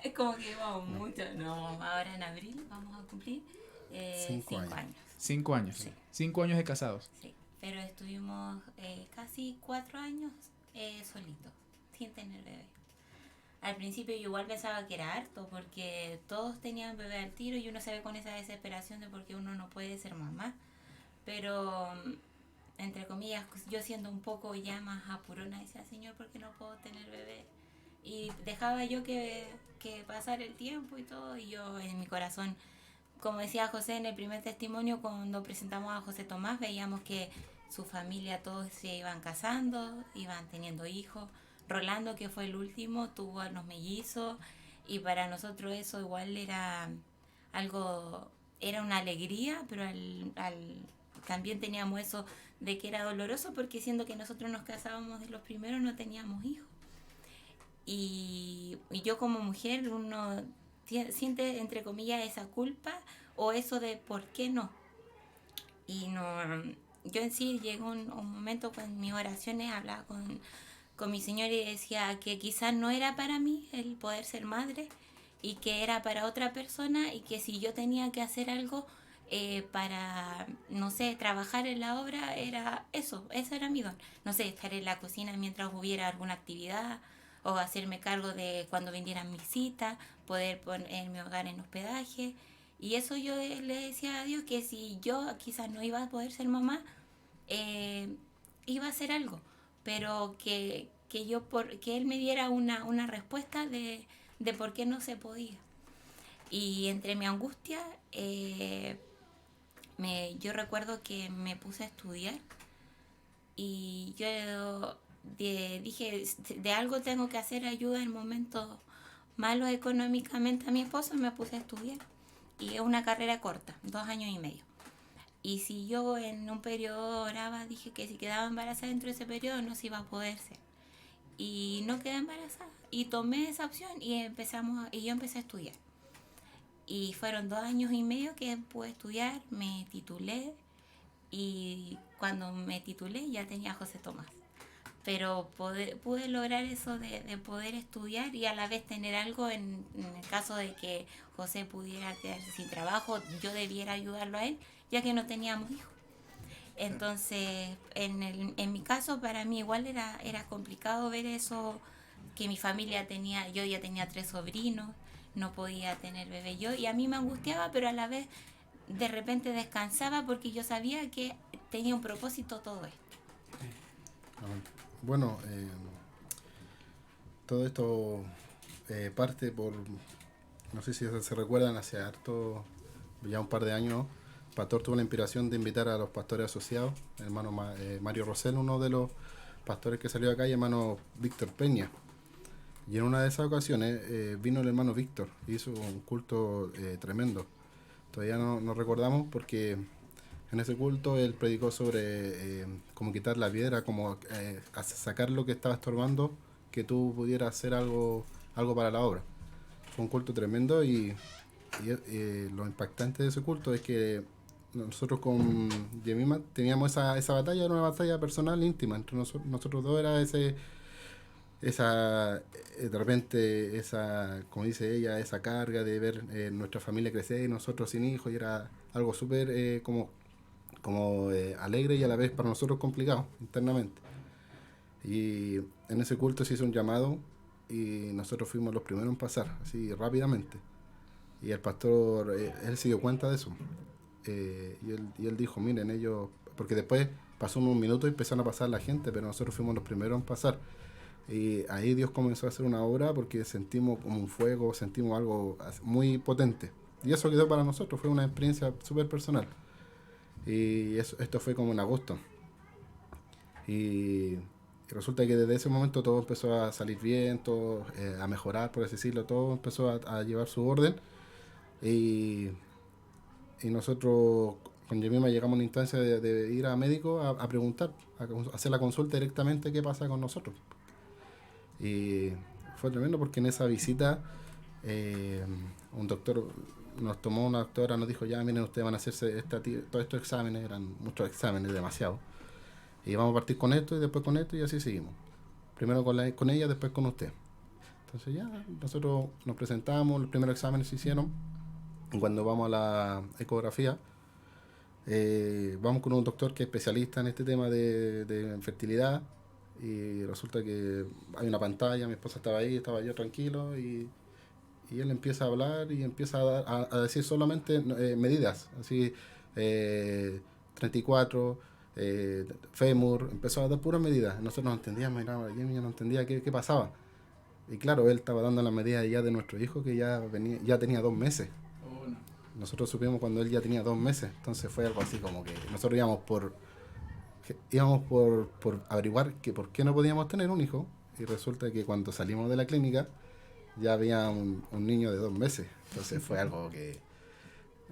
Es como que vamos mucho. No, ahora en abril vamos a cumplir 5 años. 5 años. Sí. 5 años de casados. Sí, pero estuvimos casi 4 años solitos, sin tener bebé. Al principio yo igual pensaba que era harto, porque todos tenían bebé al tiro y uno se ve con esa desesperación de por qué uno no puede ser mamá. Pero, entre comillas, yo siendo un poco ya más apurona, decía, Señor, ¿por qué no puedo tener bebé? Y dejaba yo que pasara el tiempo y todo, y yo en mi corazón, como decía José en el primer testimonio, cuando presentamos a José Tomás, veíamos que su familia, todos se iban casando, iban teniendo hijos. Rolando, que fue el último, tuvo a los mellizos, y para nosotros eso igual era algo, era una alegría, pero también teníamos eso de que era doloroso, porque siendo que nosotros nos casábamos de los primeros no teníamos hijos. Y yo como mujer, uno siente, entre comillas, esa culpa o eso de por qué no. Y no, yo en sí llegó un momento con mis oraciones, hablaba con mi Señor y decía que quizás no era para mí el poder ser madre y que era para otra persona, y que si yo tenía que hacer algo para, no sé, trabajar en la obra, era eso era mi don. No sé, estar en la cocina mientras hubiera alguna actividad, o hacerme cargo de cuando vinieran visitas, poder poner mi hogar en hospedaje. Y eso yo le decía a Dios, que si yo quizás no iba a poder ser mamá, iba a hacer algo, pero que Él me diera una respuesta de por qué no se podía. Y entre mi angustia, yo recuerdo que me puse a estudiar, y yo dije, de algo tengo que hacer ayuda en momentos malos económicamente a mi esposo. Me puse a estudiar, y es una carrera corta, 2 años y medio. Y si yo en un periodo oraba, dije que si quedaba embarazada dentro de ese periodo no se iba a poder ser. Y no quedé embarazada. Y tomé esa opción y yo empecé a estudiar. Y fueron 2 años y medio que pude estudiar, me titulé, y cuando me titulé ya tenía a José Tomás. Pero pude lograr eso de poder estudiar y a la vez tener algo en el caso de que José pudiera quedarse sin trabajo, yo debiera ayudarlo a él, ya que no teníamos hijos. Entonces, en mi caso, para mí igual era complicado ver eso, que mi familia yo ya tenía 3 sobrinos, no podía tener bebé yo, y a mí me angustiaba, pero a la vez de repente descansaba, porque yo sabía que tenía un propósito todo esto. Bueno, todo esto parte por, no sé si se recuerdan, hace harto, ya un par de años, el pastor tuvo la inspiración de invitar a los pastores asociados, el hermano Mario Rosell, uno de los pastores que salió acá, y hermano Víctor Peña. Y en una de esas ocasiones vino el hermano Víctor, hizo un culto tremendo. Todavía no recordamos, porque en ese culto él predicó sobre cómo quitar la piedra, cómo sacar lo que estaba estorbando, que tú pudieras hacer algo para la obra. fue un culto tremendo y lo impactante de ese culto es que nosotros con Yemima teníamos esa batalla, era una batalla personal íntima entre nosotros dos, era de repente como dice ella, esa carga de ver nuestra familia crecer y nosotros sin hijos, y era algo súper como alegre y a la vez para nosotros complicado internamente. Y en ese culto se hizo un llamado y nosotros fuimos los primeros en pasar, así rápidamente. Y el pastor, él se dio cuenta de eso. Y él dijo, miren, ellos... Porque después pasó unos minutos y empezaron a pasar la gente, pero nosotros fuimos los primeros en pasar. Y ahí Dios comenzó a hacer una obra porque sentimos como un fuego, sentimos algo muy potente. Y eso quedó para nosotros, fue una experiencia súper personal. Y esto fue como en agosto. Y resulta que desde ese momento todo empezó a salir bien, todo a mejorar, por así decirlo, todo empezó a llevar su orden. Y nosotros con Yemima llegamos a una instancia de ir a médico a preguntar, a hacer la consulta directamente qué pasa con nosotros. Y fue tremendo porque en esa visita un doctor una doctora nos dijo, ya miren, ustedes van a hacerse todos estos exámenes, eran muchos exámenes, demasiado, y vamos a partir con esto y después con esto y así seguimos, primero con ella, después con usted. Entonces ya nosotros nos presentamos, los primeros exámenes se hicieron. Cuando vamos a la ecografía, vamos con un doctor que es especialista en este tema de fertilidad, y resulta que hay una pantalla, mi esposa estaba ahí, estaba yo tranquilo, y él empieza a hablar y empieza a decir solamente medidas, así 34, fémur, empezó a dar puras medidas. Nosotros no entendíamos, miraba, yo no entendía qué pasaba. Y claro, él estaba dando las medidas ya de nuestro hijo, que ya tenía 2 meses. Nosotros supimos cuando él ya tenía 2 meses, entonces fue algo así como que nosotros íbamos por averiguar que por qué no podíamos tener un hijo, y resulta que cuando salimos de la clínica ya había un niño de 2 meses. Entonces fue algo que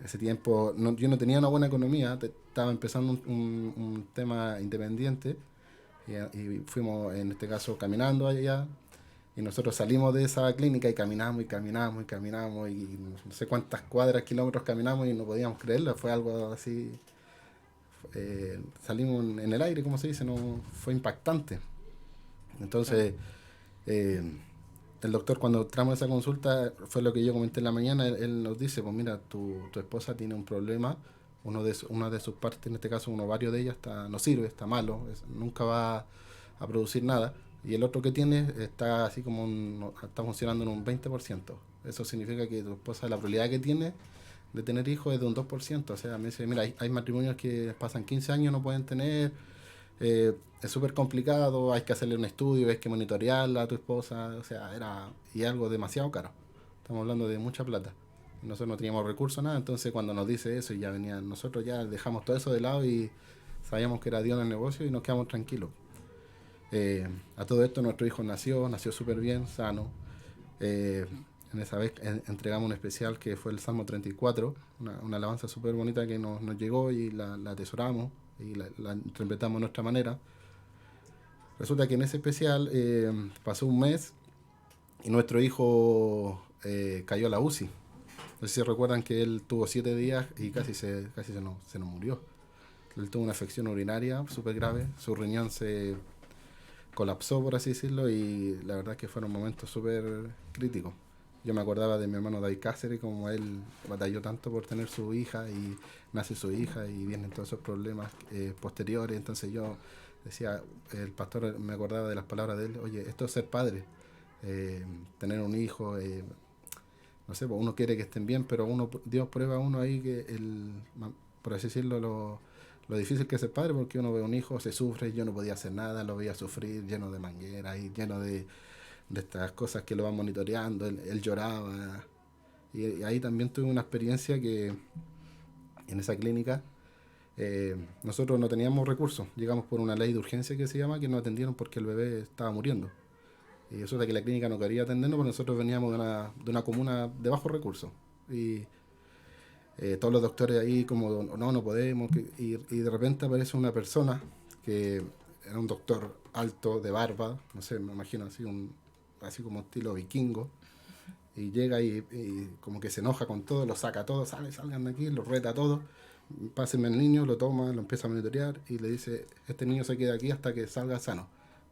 ese tiempo yo no tenía una buena economía, estaba empezando un tema independiente, y fuimos en este caso caminando allá. Y nosotros salimos de esa clínica y caminamos y no sé cuántas cuadras, kilómetros caminamos y no podíamos creerlo. Fue algo así, salimos en el aire, como se dice, fue impactante. Entonces, el doctor, cuando entramos a esa consulta, fue lo que yo comenté en la mañana, él nos dice, pues mira, tu esposa tiene un problema, una de sus partes, en este caso un ovario de ella, no sirve, está malo, nunca va a producir nada. Y el otro que tiene está así como está funcionando en un 20%. Eso significa que tu esposa, la probabilidad que tiene de tener hijos es de un 2%. O sea, me dice, mira, hay matrimonios que pasan 15 años, no pueden tener, es súper complicado, hay que hacerle un estudio, hay que monitorearla a tu esposa, o sea, y algo demasiado caro. Estamos hablando de mucha plata. Nosotros no teníamos recursos, nada, entonces cuando nos dice eso, y ya venían, nosotros ya dejamos todo eso de lado y sabíamos que era Dios en el negocio y nos quedamos tranquilos. A todo esto nuestro hijo nació súper bien, sano. En esa vez entregamos un especial que fue el Salmo 34, una alabanza súper bonita que nos llegó y la atesoramos y la interpretamos de nuestra manera. Resulta que en ese especial pasó un mes y nuestro hijo cayó a la UCI. No sé si recuerdan que él tuvo 7 días y casi se nos murió. Él tuvo una afección urinaria súper grave, su riñón se colapsó, por así decirlo, y la verdad es que fueron momentos súper críticos. Yo me acordaba de mi hermano David Cáceres, como él batalló tanto por tener su hija, y nace su hija y vienen todos esos problemas posteriores. Entonces yo decía, el pastor me acordaba de las palabras de él, oye, esto es ser padre, tener un hijo, no sé, pues uno quiere que estén bien, pero Dios prueba a uno ahí que por así decirlo, lo difícil que es ser padre, porque uno ve a un hijo, se sufre, yo no podía hacer nada, lo veía sufrir, lleno de mangueras y lleno de estas cosas que lo van monitoreando, él lloraba. Y ahí también tuve una experiencia que en esa clínica nosotros no teníamos recursos, llegamos por una ley de urgencia que se llama, que nos atendieron porque el bebé estaba muriendo. Y eso de que la clínica no quería atendernos, porque nosotros veníamos de una comuna de bajos recursos. Y todos los doctores ahí como, no podemos, y de repente aparece una persona que era un doctor alto, de barba, no sé, me imagino así como estilo vikingo, Y llega y como que se enoja con todo, lo saca todo, salgan de aquí, lo reta todo. Pásenme al niño, lo toma, lo empieza a monitorear y le dice, este niño se queda aquí hasta que salga sano.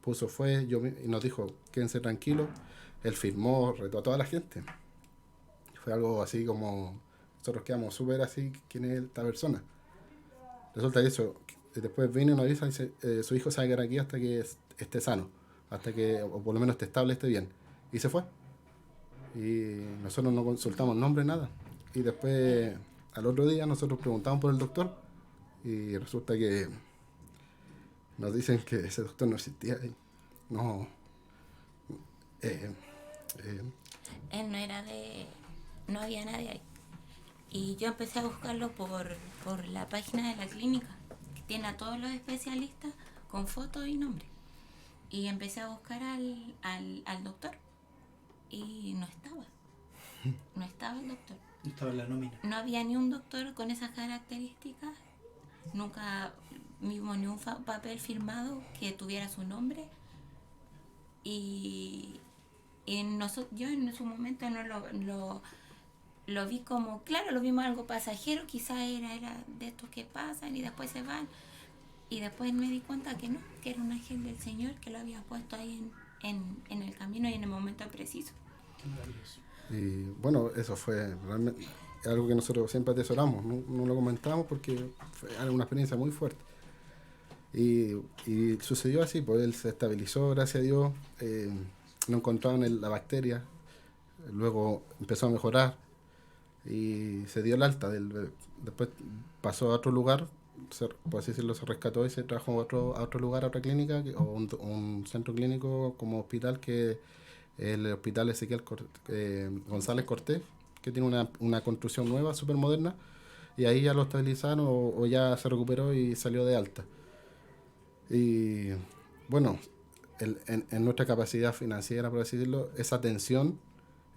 Y nos dijo, quédense tranquilos. Él firmó, retó a toda la gente. Fue algo así como, nosotros quedamos súper así, ¿quién es esta persona? Resulta que eso, después viene y nos avisa, dice, su hijo se va a quedar aquí hasta que esté sano, hasta que, o por lo menos esté estable, esté bien. Y se fue. Y nosotros no consultamos nombre, nada. Y después, al otro día, nosotros preguntamos por el doctor y resulta que nos dicen que ese doctor no existía. No. Él no era de... No había nadie ahí. Y yo empecé a buscarlo por la página de la clínica, que tiene a todos los especialistas con fotos y nombre. Y empecé a buscar al doctor. Y no estaba. No estaba el doctor. No estaba en la nómina. No había ni un doctor con esas características. Nunca vimos ni un papel firmado que tuviera su nombre. Y yo en su momento no lo vi como, claro, lo vimos algo pasajero, quizás era de estos que pasan y después se van. Y después me di cuenta que no, que era un ángel del Señor que lo había puesto ahí en el camino y en el momento preciso. Y bueno, eso fue realmente algo que nosotros siempre atesoramos, no lo comentamos porque fue una experiencia muy fuerte. Y sucedió así, pues él se estabilizó, gracias a Dios, no encontraban la bacteria, luego empezó a mejorar y se dio el alta del bebé. Después pasó a otro lugar, por así decirlo, se rescató y se trajo a otro lugar, a otra clínica, o un centro clínico como hospital, que el Hospital Ezequiel González Cortés, que tiene una construcción nueva, súper moderna, y ahí ya lo estabilizaron o ya se recuperó y salió de alta. Y bueno, en nuestra capacidad financiera, por así decirlo, esa atención,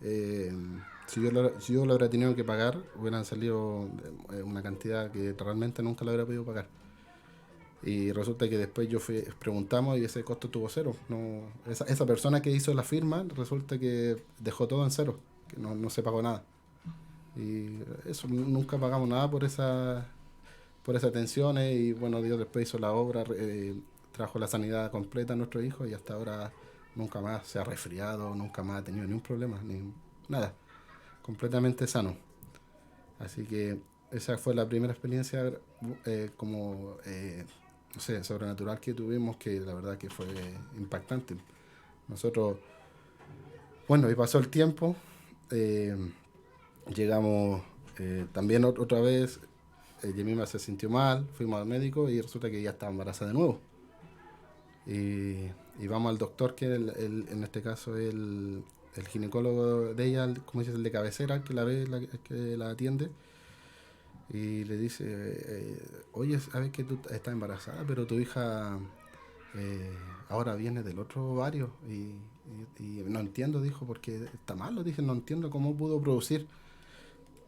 si yo lo hubiera tenido que pagar, hubieran salido una cantidad que realmente nunca lo hubiera podido pagar. Y resulta que después preguntamos y ese costo tuvo cero. Esa persona que hizo la firma, resulta que dejó todo en cero, que no se pagó nada. Y eso, nunca pagamos nada por esas atenciones. Y bueno, Dios después hizo la obra, trajo la sanidad completa a nuestro hijo y hasta ahora nunca más se ha resfriado, nunca más ha tenido ni un problema, ni nada. Completamente sano. Así que esa fue la primera experiencia no sé, sobrenatural que tuvimos, que la verdad que fue impactante. Nosotros, bueno, y pasó el tiempo, llegamos también otra vez, Yemima se sintió mal, fuimos al médico y resulta que ella estaba embarazada de nuevo. Y vamos al doctor, que en este caso el ginecólogo de ella, como dices, el de cabecera, que la ve, que la atiende. Y le dice, oye, sabes que tú estás embarazada, pero tu hija ahora viene del otro ovario y no entiendo, dijo, porque está malo, dije, no entiendo cómo pudo producir.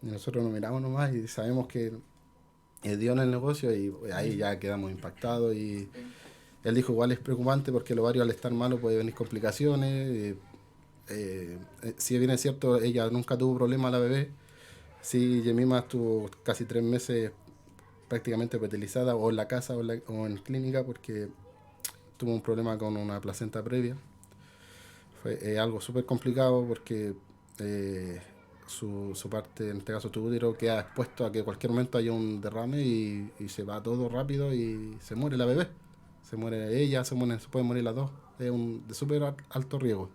Y nosotros nos miramos nomás y sabemos que dio en el negocio y ahí ya quedamos impactados. Y él dijo, igual es preocupante porque el ovario al estar malo puede venir complicaciones. Si bien es cierto, ella nunca tuvo problema, la bebé. Sí, Yemima estuvo casi 3 meses prácticamente fertilizada, o en la casa o en clínica, porque tuvo un problema con una placenta previa. Fue algo súper complicado porque su parte, en este caso su útero, queda expuesto a que en cualquier momento haya un derrame y se va todo rápido y se muere la bebé. Se muere ella, se pueden morir las dos. Es de súper alto riesgo.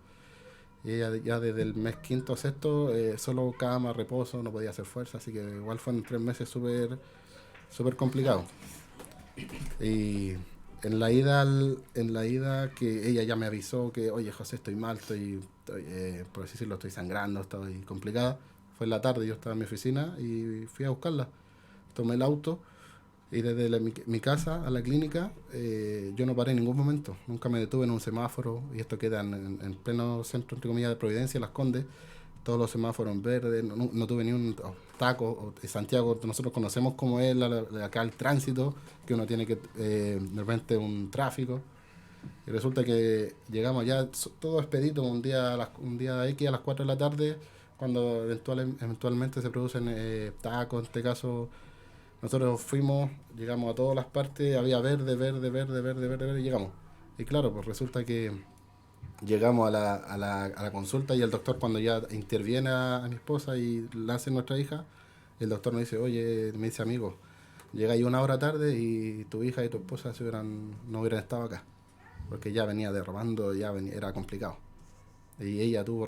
Y ella ya desde el mes quinto o sexto, solo cama, reposo, no podía hacer fuerza, así que igual fueron 3 meses súper complicado. Y en la ida que ella ya me avisó que, oye, José, estoy mal, por así decirlo, estoy sangrando, estoy complicada. Fue en la tarde, yo estaba en mi oficina y fui a buscarla. Tomé el auto y desde mi casa a la clínica yo no paré en ningún momento. Nunca me detuve en un semáforo, y esto queda en pleno centro, entre comillas, de Providencia, Las Condes. Todos los semáforos en verde, no tuve ni un taco. Santiago, nosotros conocemos cómo es acá el tránsito, que uno tiene que, de repente, un tráfico. Y resulta que llegamos allá, todo expedito, un día X a las 4 de la tarde, cuando eventualmente se producen tacos. En este caso, nosotros fuimos, llegamos a todas las partes, había verde, y llegamos. Y claro, pues resulta que llegamos a la consulta y el doctor, cuando ya interviene a mi esposa y la hace nuestra hija, el doctor nos dice, oye, me dice, amigo, llega ahí 1 hora tarde y tu hija y tu esposa no hubieran estado acá, porque ya venía derramando, era complicado. Y ella tuvo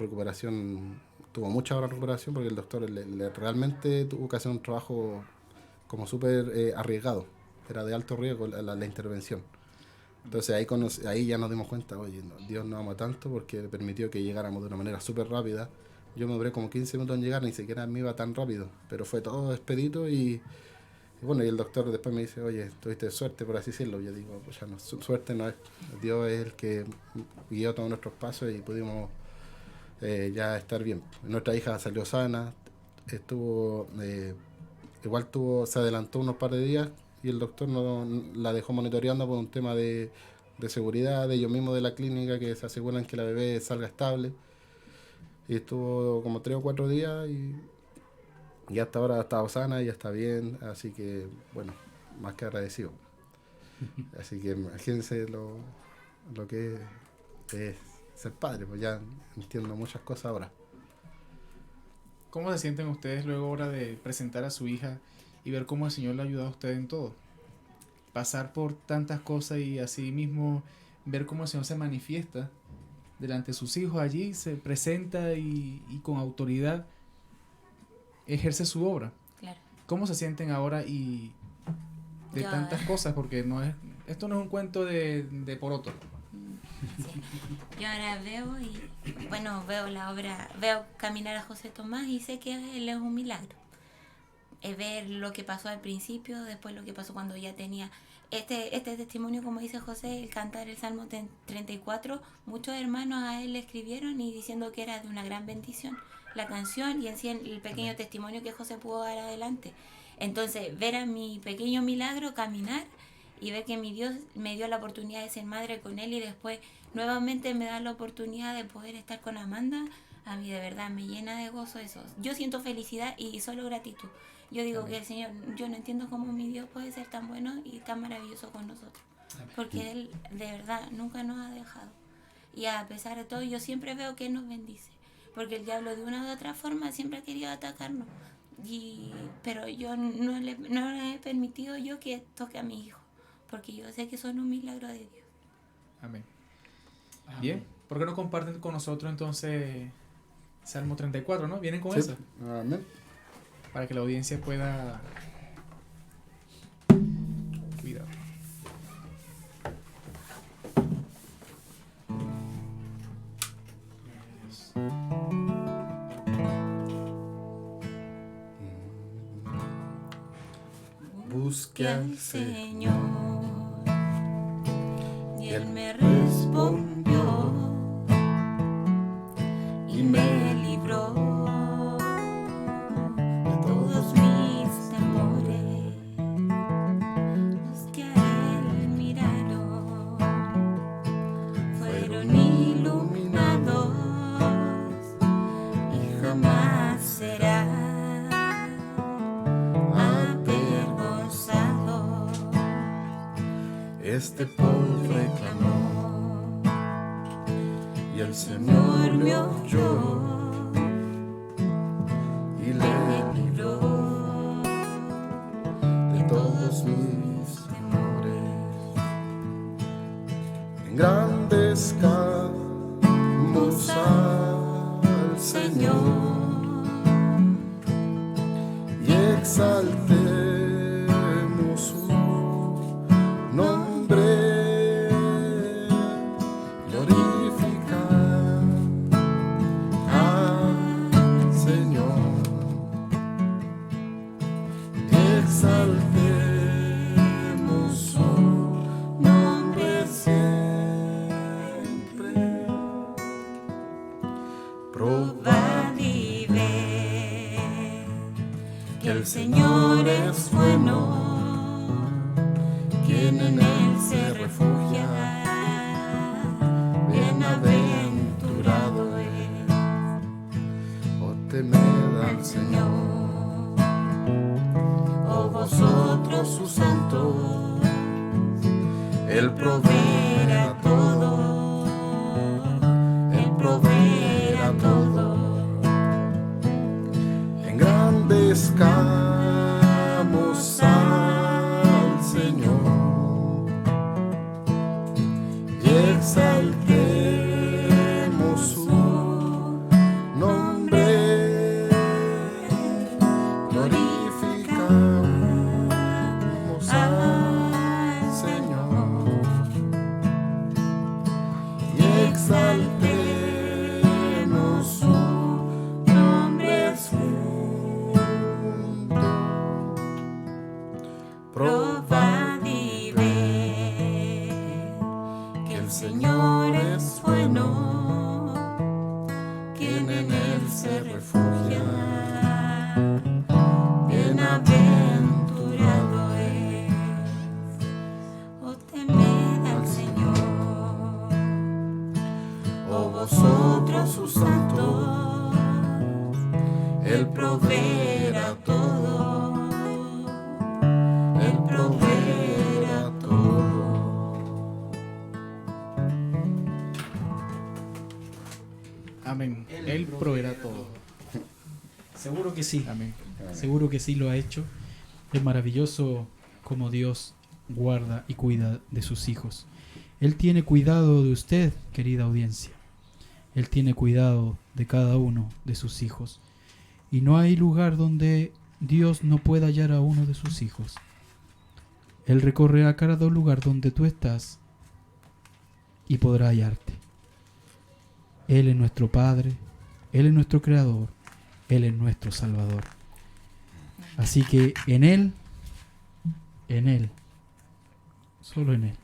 muchas horas de recuperación, porque el doctor realmente tuvo que hacer un trabajo como súper arriesgado, era de alto riesgo la intervención. Entonces ahí ya nos dimos cuenta, oye, Dios nos ama tanto porque permitió que llegáramos de una manera súper rápida. Yo me duré como 15 minutos en llegar, ni siquiera me iba tan rápido, pero fue todo expedito y bueno, y el doctor después me dice, oye, tuviste suerte, por así decirlo. Yo digo, pues ya no, suerte no es, Dios es el que guió todos nuestros pasos y pudimos ya estar bien. Nuestra hija salió sana, se adelantó unos par de días y el doctor la dejó monitoreando por un tema de seguridad de ellos mismos de la clínica, que se aseguran que la bebé salga estable. Y estuvo como 3 o 4 días y hasta ahora ha estado sana y ya está bien, así que bueno, más que agradecido. Así que imagínense lo que es ser padre, pues ya entiendo muchas cosas ahora. ¿Cómo se sienten ustedes luego ahora de presentar a su hija y ver cómo el Señor le ha ayudado a usted en todo? Pasar por tantas cosas y así mismo ver cómo el Señor se manifiesta delante de sus hijos allí, se presenta y con autoridad ejerce su obra. Claro. ¿Cómo se sienten ahora y de tantas cosas? Porque esto no es un cuento de poroto. Sí. Yo ahora veo la obra, veo caminar a José Tomás y sé que él es un milagro. Ver lo que pasó al principio, después lo que pasó cuando ya tenía este testimonio, como dice José, el cantar el Salmo 34, muchos hermanos a él le escribieron y diciendo que era de una gran bendición la canción y en sí el pequeño testimonio que José pudo dar adelante. Entonces, ver a mi pequeño milagro caminar y ver que mi Dios me dio la oportunidad de ser madre con él y después nuevamente me da la oportunidad de poder estar con Amanda, a mí de verdad me llena de gozo eso. Yo siento felicidad y solo gratitud. Yo digo que el Señor, yo no entiendo cómo mi Dios puede ser tan bueno y tan maravilloso con nosotros, porque Él de verdad nunca nos ha dejado. Y a pesar de todo, yo siempre veo que Él nos bendice, porque el diablo de una u otra forma siempre ha querido atacarnos. Pero yo no le he permitido yo que toque a mi hijo, porque yo sé que son un milagro de Dios. Amén. Bien, ¿por qué no comparten con nosotros entonces Salmo 34, ¿no? ¿Vienen con eso? Amén. Para que la audiencia pueda... Cuidado. Busque al Señor y Él me respondió y me libró de todos mis temores. Los que a Él miraron fueron iluminados y jamás será avergonzado. Este pobre clamó y el Señor me oyó y le libró de todos mis temores. En grandes cantamos al Señor y exaltemos su nombre, glorificar al Señor, exaltemos su nombre siempre. Probad y ved que el Señor es bueno, quien en Él se refugia, bienaventurado es. Oh, temed proveerá todo, Él proveerá todo. Engrandezcamos al Señor y exaltemos su nombre, glorificamos al Señor y exaltemos su nombre juntos. Probad y ved que el Señor es bueno, quien en Él se refugia, bienaventurado es. Oh, temed al Señor, Oh vosotros sus santos, Él proveerá todo, Él proveerá todo. Amén. Él proveerá todo. Seguro que sí. Amén. Seguro que sí lo ha hecho. Es maravilloso como Dios guarda y cuida de sus hijos. Él tiene cuidado de usted, querida audiencia. Él tiene cuidado de cada uno de sus hijos. Y no hay lugar donde Dios no pueda hallar a uno de sus hijos. Él recorre a cada lugar donde tú estás y podrá hallarte. Él es nuestro Padre, Él es nuestro Creador, Él es nuestro Salvador. Así que en Él, solo en Él.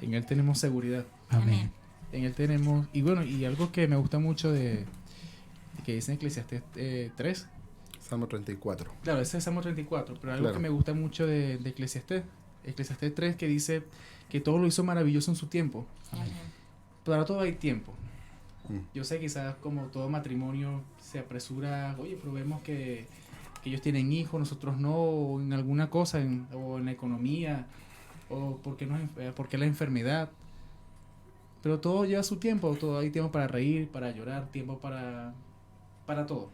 En Él tenemos seguridad. Amén. En Él tenemos, y bueno, y algo que me gusta mucho de que dice en Eclesiastés 3. Salmo 34. Claro, ese es Salmo 34, pero algo Claro. que me gusta mucho de Eclesiastés 3, que dice que todo lo hizo maravilloso en su tiempo. Para todo hay tiempo. Yo sé, quizás como todo matrimonio se apresura, oye, pero vemos que ellos tienen hijos, nosotros no, o en alguna cosa, o en la economía, o porque la enfermedad. Pero todo lleva su tiempo, todo hay tiempo para reír, para llorar, tiempo para todo.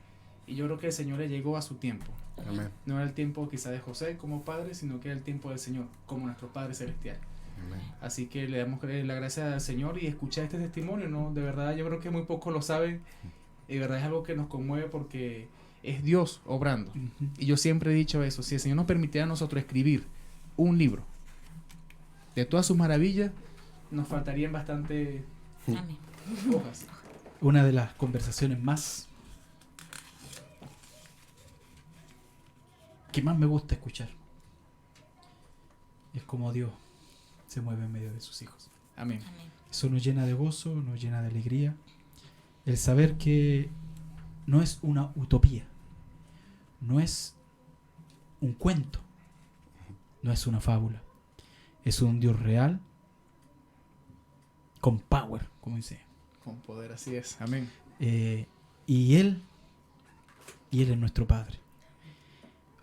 Y yo creo que el Señor le llegó a su tiempo. Amén. No era el tiempo quizá de José como padre, sino que era el tiempo del Señor, como nuestro Padre Celestial. Amén. Así que le damos la gracia al Señor y escuchar este testimonio, ¿no? De verdad, yo creo que muy pocos lo saben. Y de verdad es algo que nos conmueve porque es Dios obrando. Y yo siempre he dicho eso, si el Señor nos permitiera a nosotros escribir un libro de todas sus maravillas, nos faltarían bastante amén. hojas. Una de las conversaciones que más me gusta escuchar es como Dios se mueve en medio de sus hijos. Amén. Amén. Eso nos llena de gozo, nos llena de alegría. El saber que no es una utopía, no es un cuento, no es una fábula. Es un Dios real, con power, como dice. Con poder, así es. Amén. Y Él es nuestro Padre.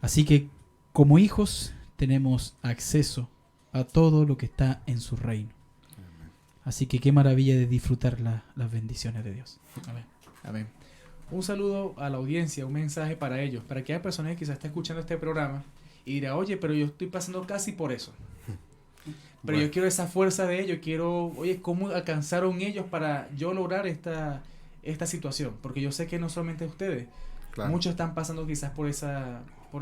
Así que como hijos tenemos acceso a todo lo que está en su reino. Así que qué maravilla de disfrutar las bendiciones de Dios. Amén. Amén. Un saludo a la audiencia, un mensaje para ellos, para aquellas personas que quizás estén escuchando este programa y dirá, oye, pero yo estoy pasando casi por eso. Pero Bueno. yo quiero esa fuerza de ellos, oye, ¿cómo alcanzaron ellos para yo lograr esta situación? Porque yo sé que no solamente ustedes, Claro. muchos están pasando quizás por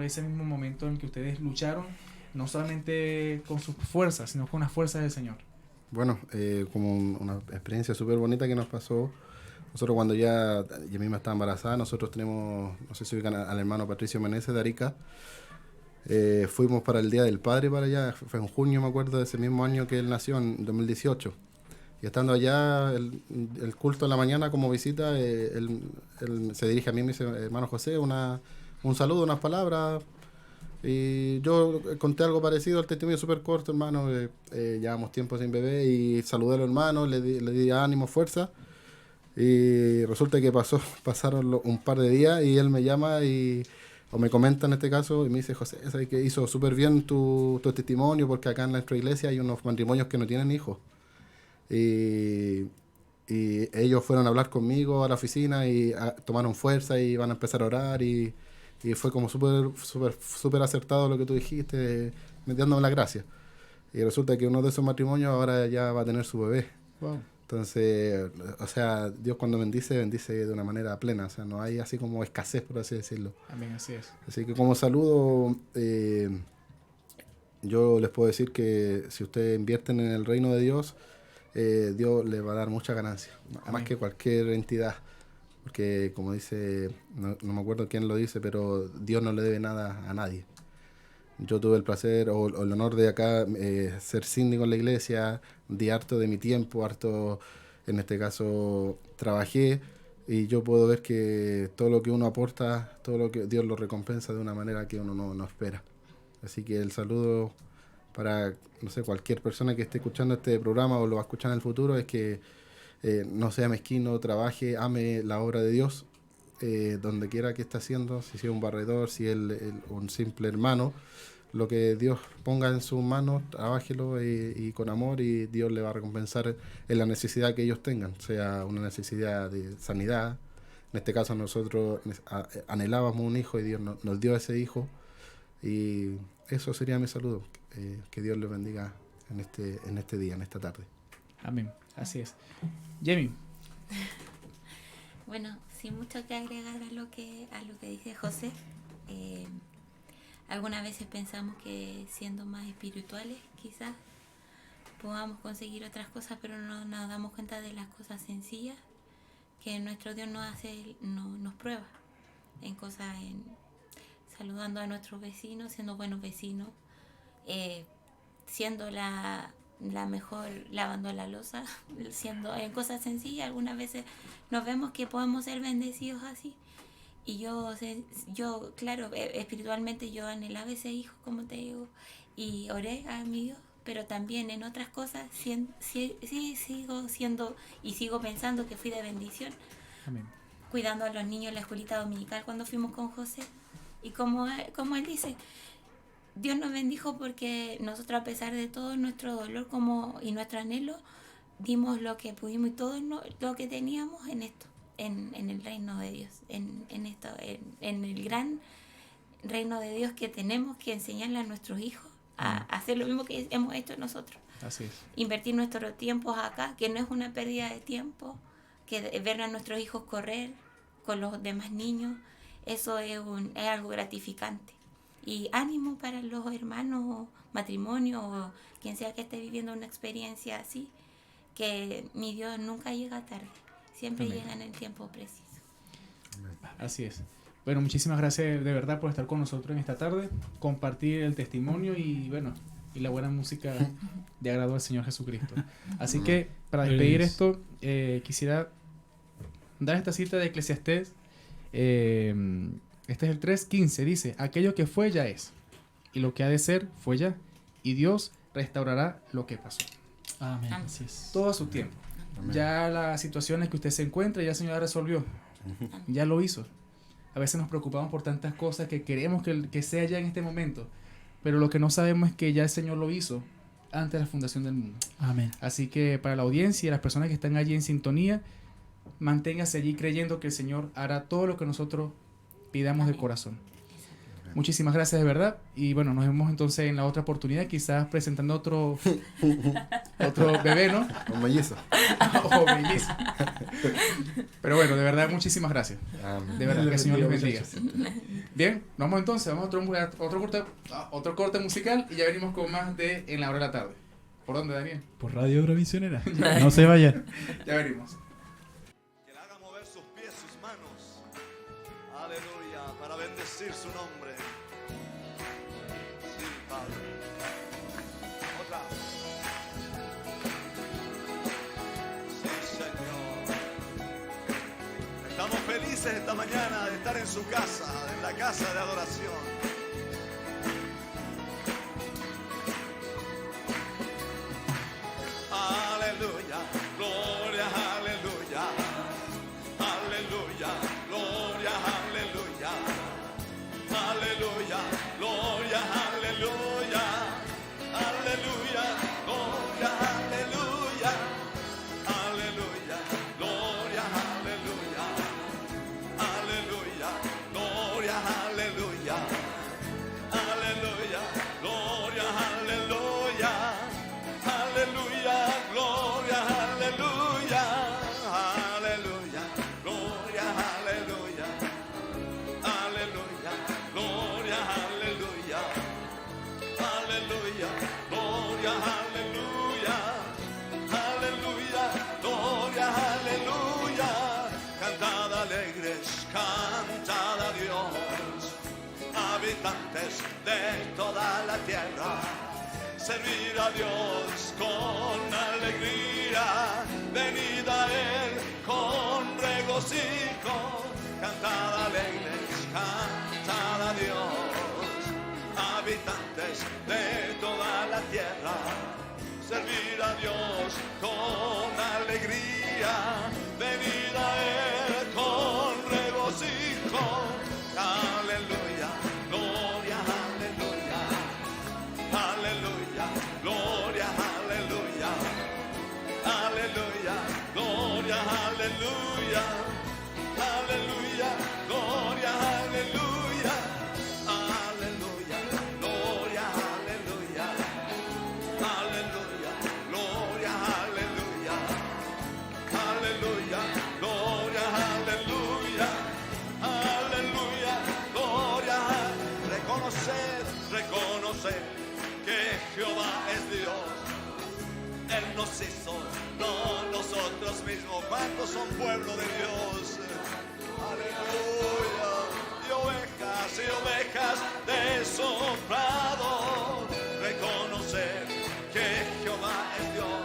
ese mismo momento en que ustedes lucharon, no solamente con sus fuerzas, sino con las fuerzas del Señor. Bueno, como una experiencia súper bonita que nos pasó. Nosotros cuando ella misma estaba embarazada, nosotros tenemos, no sé si ubican al hermano Patricio Meneses de Arica. Fuimos para el Día del Padre para allá, fue en junio, me acuerdo, de ese mismo año que él nació, en 2018. Y estando allá, el culto en la mañana como visita, él se dirige a mí y me dice, hermano José, un saludo, unas palabras. Y yo conté algo parecido, el testimonio súper corto, hermano. Llevamos tiempo sin bebé y saludé a los hermanos, le di ánimo, fuerza. Y resulta que pasaron un par de días y él me llama y o me comenta en este caso, y me dice, José, ¿sabes que hizo súper bien tu testimonio? Porque acá en nuestra iglesia hay unos matrimonios que no tienen hijos. Y ellos fueron a hablar conmigo a la oficina y tomaron fuerza y van a empezar a orar y fue como súper acertado lo que tú dijiste, dándome las gracias. Y resulta que uno de esos matrimonios ahora ya va a tener su bebé. Wow. Entonces, o sea, Dios cuando bendice de una manera plena. O sea, no hay así como escasez, por así decirlo. Amén, así es. Así que como saludo, yo les puedo decir que si ustedes invierten en el reino de Dios, Dios les va a dar mucha ganancia, más que cualquier entidad, porque como dice, no me acuerdo quién lo dice, pero Dios no le debe nada a nadie. Yo tuve el placer o el honor de acá ser síndico en la iglesia, di harto de mi tiempo, harto, en este caso, trabajé, y yo puedo ver que todo lo que uno aporta, todo lo que Dios lo recompensa de una manera que uno no espera. Así que el saludo para, no sé, cualquier persona que esté escuchando este programa o lo va a escuchar en el futuro, es que no sea mezquino, trabaje, ame la obra de Dios, donde quiera que esté haciendo, si sea un barredor, si es un simple hermano, lo que Dios ponga en sus manos, trabájelo y con amor, y Dios le va a recompensar en la necesidad que ellos tengan, sea una necesidad de sanidad. En este caso nosotros anhelábamos un hijo y Dios nos dio ese hijo, y eso sería mi saludo. Que Dios les bendiga en este día, en esta tarde. Amén, así es. Jamie. Bueno, sin mucho que agregar a lo que dice José. Algunas veces pensamos que siendo más espirituales quizás podamos conseguir otras cosas, pero no nos damos cuenta de las cosas sencillas que nuestro Dios nos prueba en cosas, saludando a nuestros vecinos, siendo buenos vecinos, siendo la mejor lavando la loza, siendo en cosas sencillas. Algunas veces nos vemos que podemos ser bendecidos así. Y yo claro, espiritualmente yo anhelaba ese hijo, como te digo, y oré a mi Dios, pero también en otras cosas sí sigo siendo y sigo pensando que fui de bendición. Amén. Cuidando a los niños en la escuelita dominical cuando fuimos con José. Y como él dice, Dios nos bendijo porque nosotros, a pesar de todo nuestro dolor y nuestro anhelo, dimos lo que pudimos y todo lo que teníamos en esto, en el reino de Dios, en el gran reino de Dios, que tenemos que enseñarle a nuestros hijos a hacer lo mismo que hemos hecho nosotros. Así es. Invertir nuestros tiempos acá, que no es una pérdida de tiempo, que ver a nuestros hijos correr con los demás niños, eso es algo gratificante. Y ánimo para los hermanos o matrimonios o quien sea que esté viviendo una experiencia así, que mi Dios nunca llega tarde, siempre Amén. llega en el tiempo preciso. Así es. Bueno, muchísimas gracias de verdad por estar con nosotros en esta tarde, compartir el testimonio y la buena música de agrado al Señor Jesucristo. Así que para despedir esto, quisiera dar esta cita de Eclesiastés. Este es el 3:15, dice: aquello que fue ya es, y lo que ha de ser fue ya, y Dios restaurará lo que pasó. Amén. Así es. Todo a su tiempo. Amén. Ya las situaciones que usted se encuentra, ya el Señor resolvió, ya lo hizo. A veces nos preocupamos por tantas cosas que queremos que sea ya en este momento, pero lo que no sabemos es que ya el Señor lo hizo antes de la fundación del mundo. Amén. Así que para la audiencia y las personas que están allí en sintonía, manténgase allí creyendo que el Señor hará todo lo que nosotros pidamos de corazón. Muchísimas gracias de verdad, y bueno, nos vemos entonces en la otra oportunidad, quizás presentando otro bebé, ¿no? Un mellizo. O mellizo. Pero bueno, de verdad, muchísimas gracias. Amén. De verdad, que el Señor les bendiga. Bien, vamos entonces, vamos a otro corte musical y ya venimos con más de En la Hora de la Tarde. ¿Por dónde, Daniel? Por Radio Obra Misionera. No se vayan. Ya venimos. Que le haga mover sus pies, sus manos. Aleluya, para bendecir su nombre. Sí, Padre. Otra. Sí, Señor. Estamos felices esta mañana de estar en su casa, en la casa de adoración. Aleluya, gloria, aleluya, aleluya, gloria, aleluya, habitantes de toda la tierra. Servir a Dios con alegría, venid a Él con regocijo, cantad alegres, cantad a Dios, habitantes de toda la tierra. Servir a Dios con alegría, venid a Él con regocijo, aleluya, gloria, aleluya, aleluya, gloria, aleluya, aleluya, gloria, aleluya, aleluya, gloria, aleluya, aleluya, gloria, aleluya, aleluya, gloria, aleluya, aleluya, gloria, aleluya, aleluya, gloria. Reconocer, reconocer que Jehová es Dios. Él nos hizo, no nosotros mismos. ¿Cuántos son pueblo de Dios? Aleluya. Y ovejas de su prado. Reconocer que Jehová es Dios.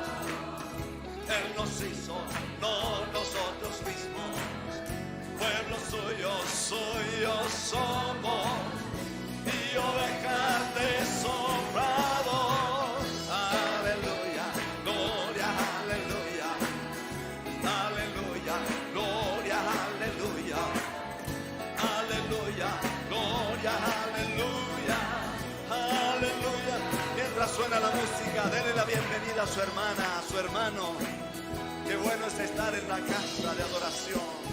Él nos hizo, no nosotros mismos. Pueblo suyo, suyo somos. Y ovejas de su prado. Aleluya, gloria, aleluya, aleluya, gloria, aleluya, aleluya, gloria, aleluya, aleluya. Mientras suena la música, denle la bienvenida a su hermana, a su hermano. Qué bueno es estar en la casa de adoración.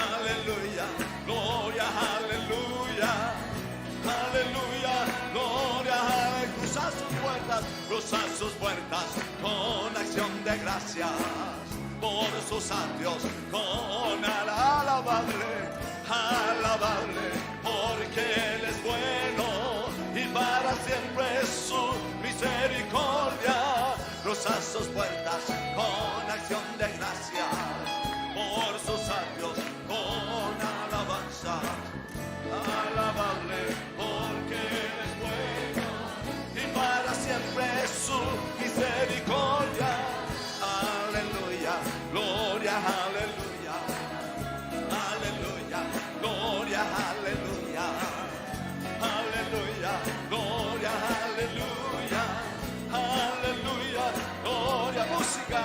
Aleluya, gloria, aleluya, aleluya, gloria, aleluya. Cruzad sus puertas con acción de gracias, por sus atrios con alabable, alabable, porque Él es bueno y para siempre es su misericordia. Cruzad sus puertas con acción de gracias, por sus atrios con alabanza, alabable, porque Él es bueno y para siempre es su misericordia. Aleluya, gloria, aleluya, aleluya, gloria, aleluya, aleluya, gloria, aleluya, aleluya, gloria, música.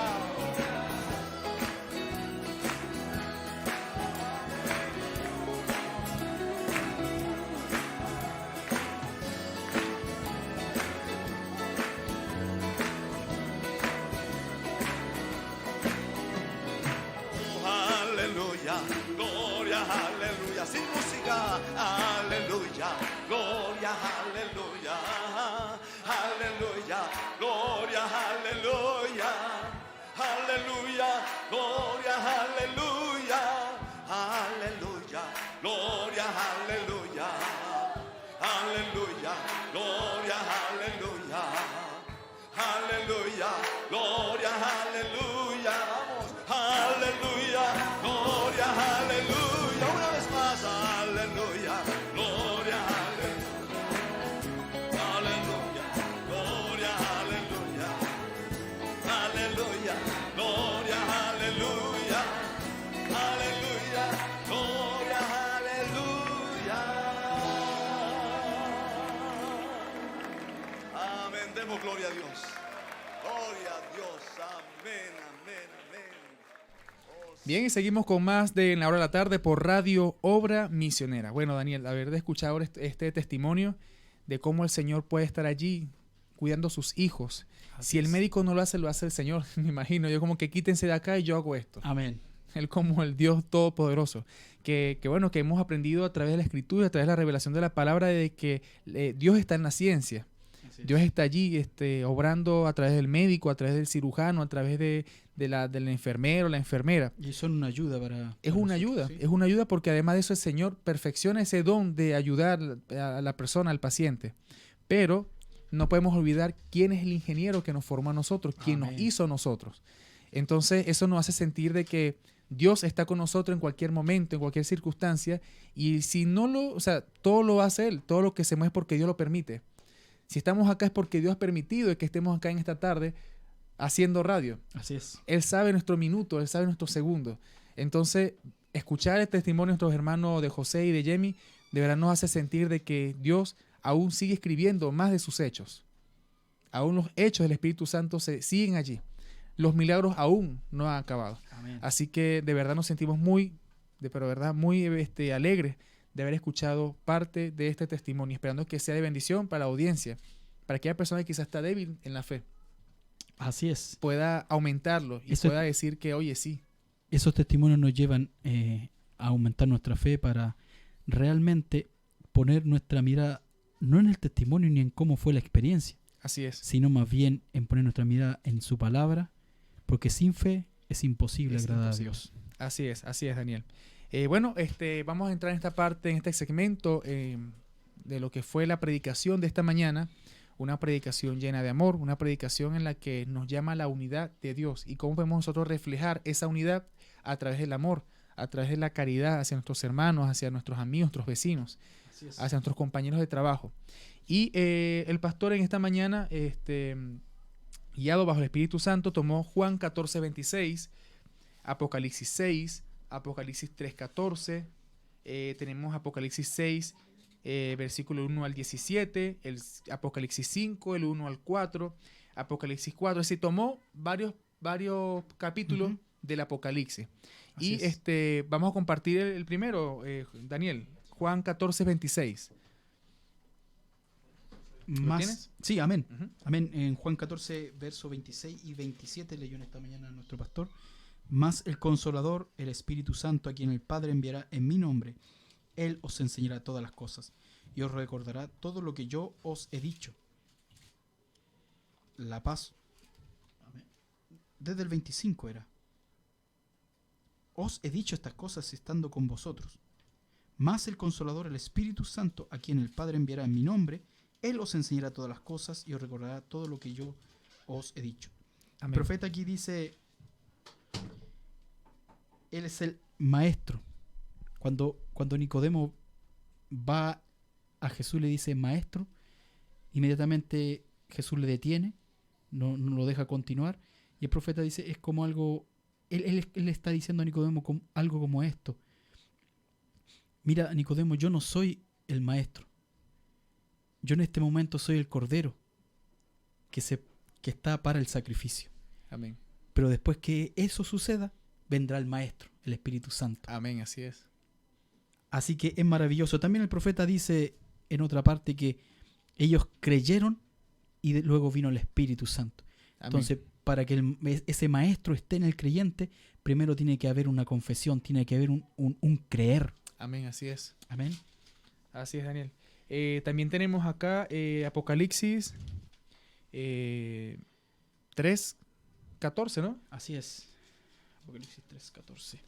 Gloria, aleluya, sin música, aleluya, gloria, aleluya, aleluya, gloria, aleluya, aleluya, gloria, aleluya, aleluya, gloria, aleluya, aleluya, gloria, aleluya, aleluya, gloria, aleluya, vamos, aleluya, gloria, aleluya, una vez más, aleluya, gloria, aleluya, aleluya, gloria, aleluya, aleluya, gloria, aleluya, aleluya, gloria, aleluya. Amén, demos gloria a Dios. Gloria a Dios, amén, amén, amén. Bien, y seguimos con más de En la Hora de la Tarde por Radio Obra Misionera. Bueno, Daniel, haber escuchado este testimonio de cómo el Señor puede estar allí cuidando a sus hijos. Si el médico no lo hace el Señor, me imagino. Yo como que quítense de acá y yo hago esto. Amén. Él como el Dios Todopoderoso. Que bueno, que hemos aprendido a través de la Escritura, a través de la revelación de la palabra, de que Dios está en la ciencia. Dios está allí obrando a través del médico, a través del cirujano, a través del enfermero, la enfermera. Y son una ayuda para Es una nosotros, ayuda, ¿sí? es una ayuda porque además de eso el Señor perfecciona ese don de ayudar a la persona, al paciente. Pero no podemos olvidar quién es el ingeniero que nos formó a nosotros, quién nos hizo a nosotros. Entonces eso nos hace sentir de que Dios está con nosotros en cualquier momento, en cualquier circunstancia, y si no todo lo hace Él, todo lo que hacemos es porque Dios lo permite. Si estamos acá es porque Dios ha permitido que estemos acá en esta tarde haciendo radio. Así es. Él sabe nuestro minuto, Él sabe nuestros segundos. Entonces, escuchar el testimonio de nuestros hermanos de José y de Yemi, de verdad nos hace sentir de que Dios aún sigue escribiendo más de sus hechos. Aún los hechos del Espíritu Santo siguen allí. Los milagros aún no han acabado. Amén. Así que de verdad nos sentimos muy alegres de haber escuchado parte de este testimonio, esperando que sea de bendición para la audiencia, para que aquella persona que quizás está débil en la fe Así es. pueda aumentarlo y Eso- pueda decir que, oye, sí. Esos testimonios nos llevan a aumentar nuestra fe para realmente poner nuestra mirada no en el testimonio ni en cómo fue la experiencia, Así es. sino más bien en poner nuestra mirada en su palabra, porque sin fe es imposible Es agradar imposible. a Dios. Así es, Daniel. Vamos a entrar en esta parte, en este segmento de lo que fue la predicación de esta mañana, una predicación llena de amor, una predicación en la que nos llama a la unidad de Dios y cómo podemos nosotros reflejar esa unidad a través del amor, a través de la caridad hacia nuestros hermanos, hacia nuestros amigos, nuestros vecinos, hacia nuestros compañeros de trabajo. Y el pastor en esta mañana, guiado bajo el Espíritu Santo, tomó Juan 14:26, Apocalipsis 6, Apocalipsis 3:14, tenemos Apocalipsis 6, versículo 1 al 17, el Apocalipsis 5, el 1 al 4, Apocalipsis 4, es decir, tomó varios capítulos del Apocalipsis. Así Y es. vamos a compartir el primero, Daniel, Juan 14:26. Más, tienes? Sí, amén. Ujú. Amén. En Juan 14, verso 26 y 27 leyó en esta mañana nuestro pastor. Más el Consolador, el Espíritu Santo, a quien el Padre enviará en mi nombre, Él os enseñará todas las cosas y os recordará todo lo que yo os he dicho. La paz. Amén. Desde el 25 era. Os he dicho estas cosas estando con vosotros. Más el Consolador, el Espíritu Santo, a quien el Padre enviará en mi nombre, Él os enseñará todas las cosas y os recordará todo lo que yo os he dicho. Amén. El profeta aquí dice, Él es el maestro. Cuando Nicodemo va a Jesús, le dice maestro, inmediatamente Jesús le detiene, no lo deja continuar, y el profeta dice, es como algo, él le está diciendo a Nicodemo algo como esto. Mira, Nicodemo, yo no soy el maestro. Yo en este momento soy el cordero que está para el sacrificio. Amén. Pero después que eso suceda, vendrá el Maestro, el Espíritu Santo. Amén, así es. Así que es maravilloso. También el profeta dice en otra parte que ellos creyeron y luego vino el Espíritu Santo. Amén. Entonces, para que ese Maestro esté en el creyente, primero tiene que haber una confesión, tiene que haber un creer. Amén, así es. Amén. Así es, Daniel. También tenemos acá Apocalipsis 3:14, ¿no? Así es. Apocalipsis 3:14.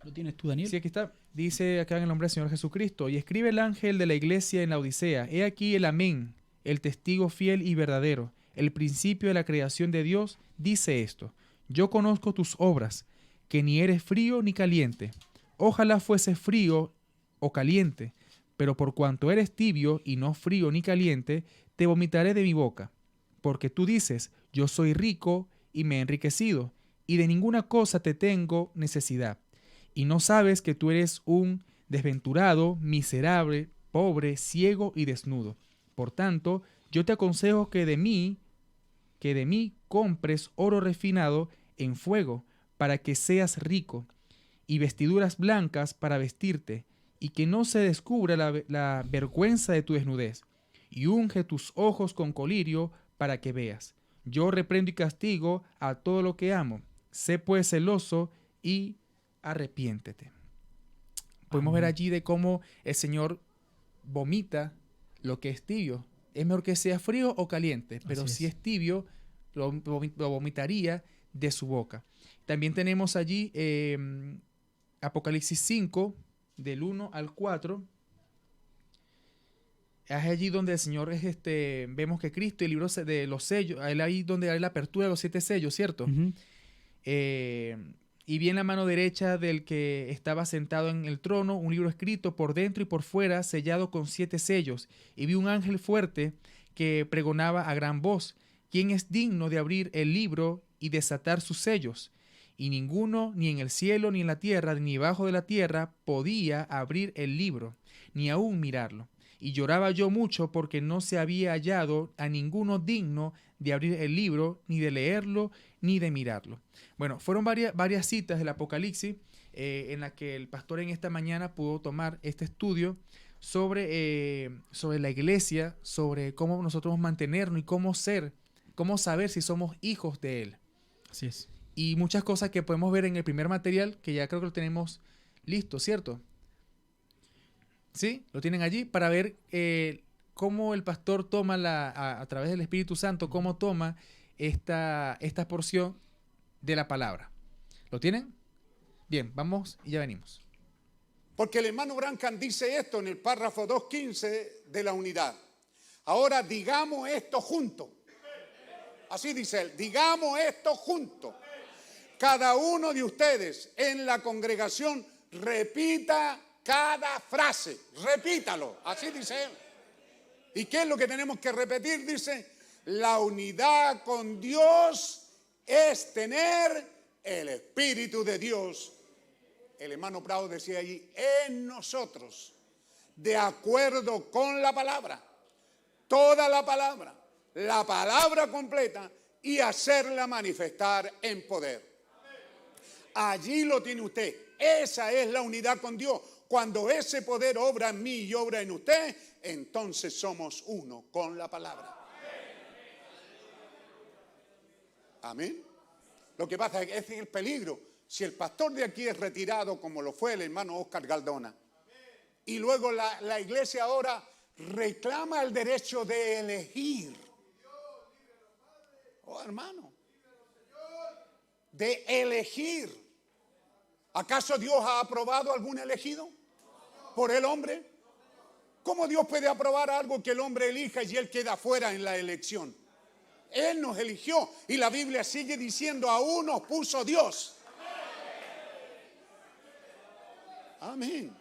¿Lo tienes tú, Daniel? Sí, aquí está. Dice acá en el nombre del Señor Jesucristo. Y escribe el ángel de la iglesia en la Odisea. He aquí el amén, el testigo fiel y verdadero, el principio de la creación de Dios, dice esto. Yo conozco tus obras, que ni eres frío ni caliente. Ojalá fuese frío o caliente, pero por cuanto eres tibio y no frío ni caliente, te vomitaré de mi boca. Porque tú dices, yo soy rico y me he enriquecido, y de ninguna cosa te tengo necesidad. Y no sabes que tú eres un desventurado, miserable, pobre, ciego y desnudo. Por tanto, yo te aconsejo que de mí compres oro refinado en fuego, para que seas rico, y vestiduras blancas para vestirte, y que no se descubra la vergüenza de tu desnudez. Y unge tus ojos con colirio para que veas. Yo reprendo y castigo a todo lo que amo. Sé pues celoso y arrepiéntete. Podemos ver allí de cómo el Señor vomita lo que es tibio. Es mejor que sea frío o caliente, pero si es tibio, lo vomitaría de su boca. También tenemos allí Apocalipsis 5, del 1 al 4. Es allí donde el Señor vemos que Cristo, el libro de los sellos, ahí donde hay la apertura de los 7 sellos, ¿cierto? Uh-huh. Y vi en la mano derecha del que estaba sentado en el trono un libro escrito por dentro y por fuera, sellado con 7 sellos. Y vi un ángel fuerte que pregonaba a gran voz: ¿quién es digno de abrir el libro y desatar sus sellos? Y ninguno, ni en el cielo, ni en la tierra, ni debajo de la tierra, podía abrir el libro, ni aún mirarlo. Y lloraba yo mucho porque no se había hallado a ninguno digno de abrir el libro, ni de leerlo, ni de mirarlo. Bueno, fueron varias citas del Apocalipsis en las que el pastor en esta mañana pudo tomar este estudio sobre la iglesia, sobre cómo nosotros mantenernos y cómo saber si somos hijos de Él. Así es. Y muchas cosas que podemos ver en el primer material, que ya creo que lo tenemos listo, ¿cierto? ¿Sí? Lo tienen allí para ver cómo el pastor toma a través del Espíritu Santo, cómo toma esta porción de la palabra. ¿Lo tienen? Bien, vamos y ya venimos. Porque el hermano Branham dice esto en el párrafo 2.15 de la unidad. Ahora digamos esto juntos. Así dice él, digamos esto juntos. Cada uno de ustedes en la congregación repita cada frase, repítalo, así dice él. ¿Y qué es lo que tenemos que repetir? Dice, la unidad con Dios es tener el Espíritu de Dios. El hermano Prado decía allí, en nosotros, de acuerdo con la palabra, toda la palabra completa y hacerla manifestar en poder. Allí lo tiene usted. Esa es la unidad con Dios. Cuando ese poder obra en mí y obra en usted, entonces somos uno con la palabra. Amén. Lo que pasa es que ese es el peligro. Si el pastor de aquí es retirado, como lo fue el hermano Oscar Galdona, y luego la iglesia ahora reclama el derecho de elegir. Oh, hermano. De elegir. ¿Acaso Dios ha aprobado algún elegido por el hombre? ¿Cómo Dios puede aprobar algo que el hombre elija y él queda fuera en la elección? Él nos eligió y la Biblia sigue diciendo, aún nos puso Dios. Amén.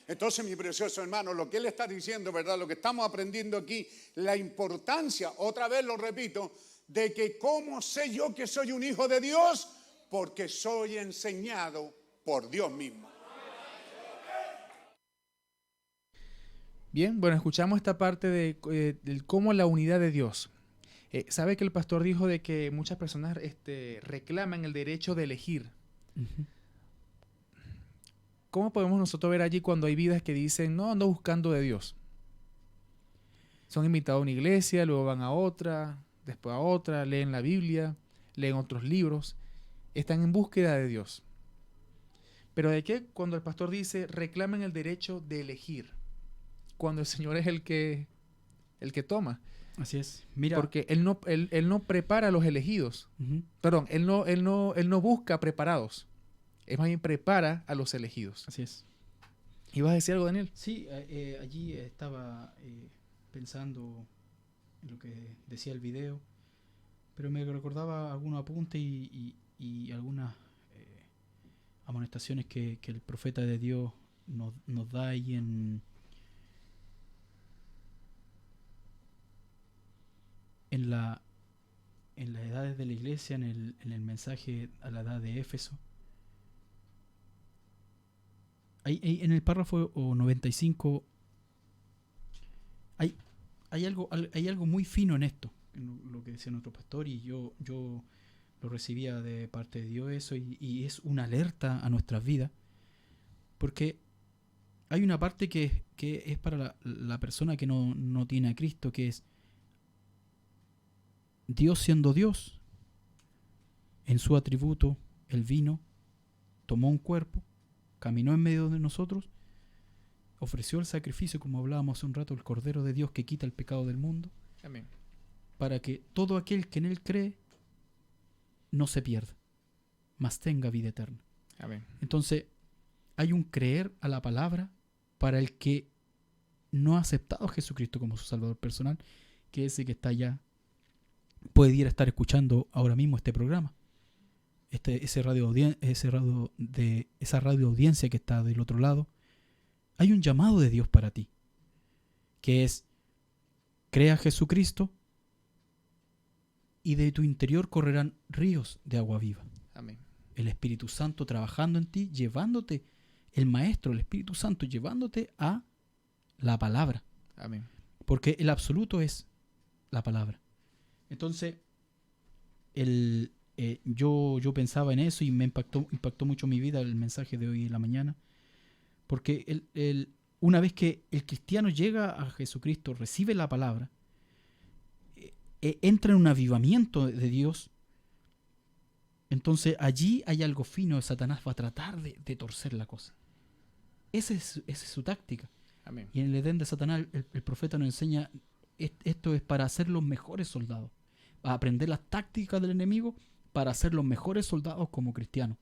Entonces, mi precioso hermano, lo que él está diciendo, ¿verdad? Lo que estamos aprendiendo aquí, la importancia, otra vez lo repito, de que cómo sé yo que soy un hijo de Dios, porque soy enseñado por Dios mismo. Bien, bueno, escuchamos esta parte de cómo la unidad de Dios. ¿Sabe que el pastor dijo de que muchas personas reclaman el derecho de elegir? Uh-huh. ¿Cómo podemos nosotros ver allí cuando hay vidas que dicen, no, ando buscando de Dios? Son invitados a una iglesia, luego van a otra, después a otra, leen la Biblia, leen otros libros, están en búsqueda de Dios. Pero ¿de qué? Cuando el pastor dice, reclamen el derecho de elegir, cuando el Señor es el que toma. Así es. Mira, porque él no prepara a los elegidos. uh-huh. Perdón, él no busca preparados. Es más bien prepara a los elegidos. Así es. ¿Ibas a decir algo, Daniel? Sí, allí estaba pensando en lo que decía el video, pero me recordaba algunos apuntes y algunas amonestaciones que el profeta de Dios nos da ahí en las edades de la iglesia, en el mensaje a la edad de Éfeso. Ahí en el párrafo 95 hay algo muy fino en esto, en lo que decía nuestro pastor, y yo lo recibía de parte de Dios eso, y es una alerta a nuestras vidas, porque hay una parte que es para la persona que no tiene a Cristo, que es Dios siendo Dios, en su atributo, el vino, tomó un cuerpo, caminó en medio de nosotros, ofreció el sacrificio, como hablábamos hace un rato, el Cordero de Dios que quita el pecado del mundo. Amén. Para que todo aquel que en Él cree no se pierda, mas tenga vida eterna. Amén. Entonces, hay un creer a la palabra para el que no ha aceptado a Jesucristo como su Salvador personal, que ese que está allá puede estar escuchando ahora mismo este programa. Esa radio audiencia que está del otro lado. Hay un llamado de Dios para ti, que es: crea a Jesucristo y de tu interior correrán ríos de agua viva. Amén. El Espíritu Santo trabajando en ti, llevándote, el Maestro, el Espíritu Santo, llevándote a la palabra. Amén. Porque el absoluto es la palabra. Entonces, yo pensaba en eso y me impactó mucho mi vida el mensaje de hoy en la mañana. Porque una vez que el cristiano llega a Jesucristo, recibe la palabra, entra en un avivamiento de Dios. Entonces allí hay algo fino. Satanás va a tratar de torcer la cosa. Esa es su táctica. Amén. Y en el Edén de Satanás el profeta nos enseña: esto es para ser los mejores soldados, para aprender las tácticas del enemigo, para ser los mejores soldados como cristianos.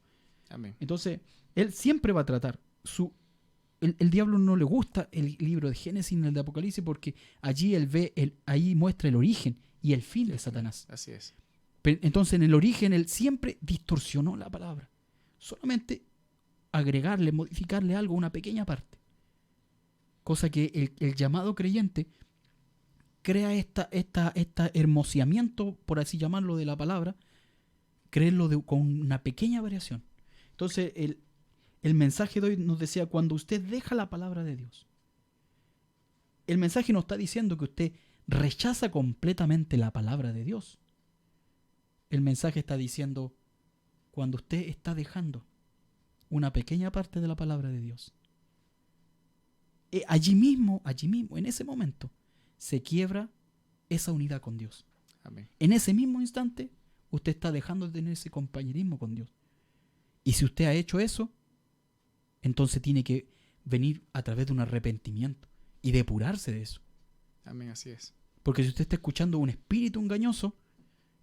Amén. Entonces él siempre va a tratar. El diablo no le gusta el libro de Génesis ni el de Apocalipsis, porque allí ahí muestra el origen y el fin de Satanás. Así es. Entonces en el origen él siempre distorsionó la palabra. Solamente agregarle, modificarle algo, una pequeña parte. Cosa que el llamado creyente crea esta hermoseamiento, por así llamarlo, de la palabra, creerlo con una pequeña variación. Entonces el mensaje de hoy nos decía: cuando usted deja la palabra de Dios, el mensaje no está diciendo que usted rechaza completamente la palabra de Dios. El mensaje está diciendo: cuando usted está dejando una pequeña parte de la palabra de Dios, allí mismo, en ese momento, se quiebra esa unidad con Dios. Amén. En ese mismo instante, usted está dejando de tener ese compañerismo con Dios. Y si usted ha hecho eso, entonces tiene que venir a través de un arrepentimiento y depurarse de eso. Amén, así es. Porque si usted está escuchando un espíritu engañoso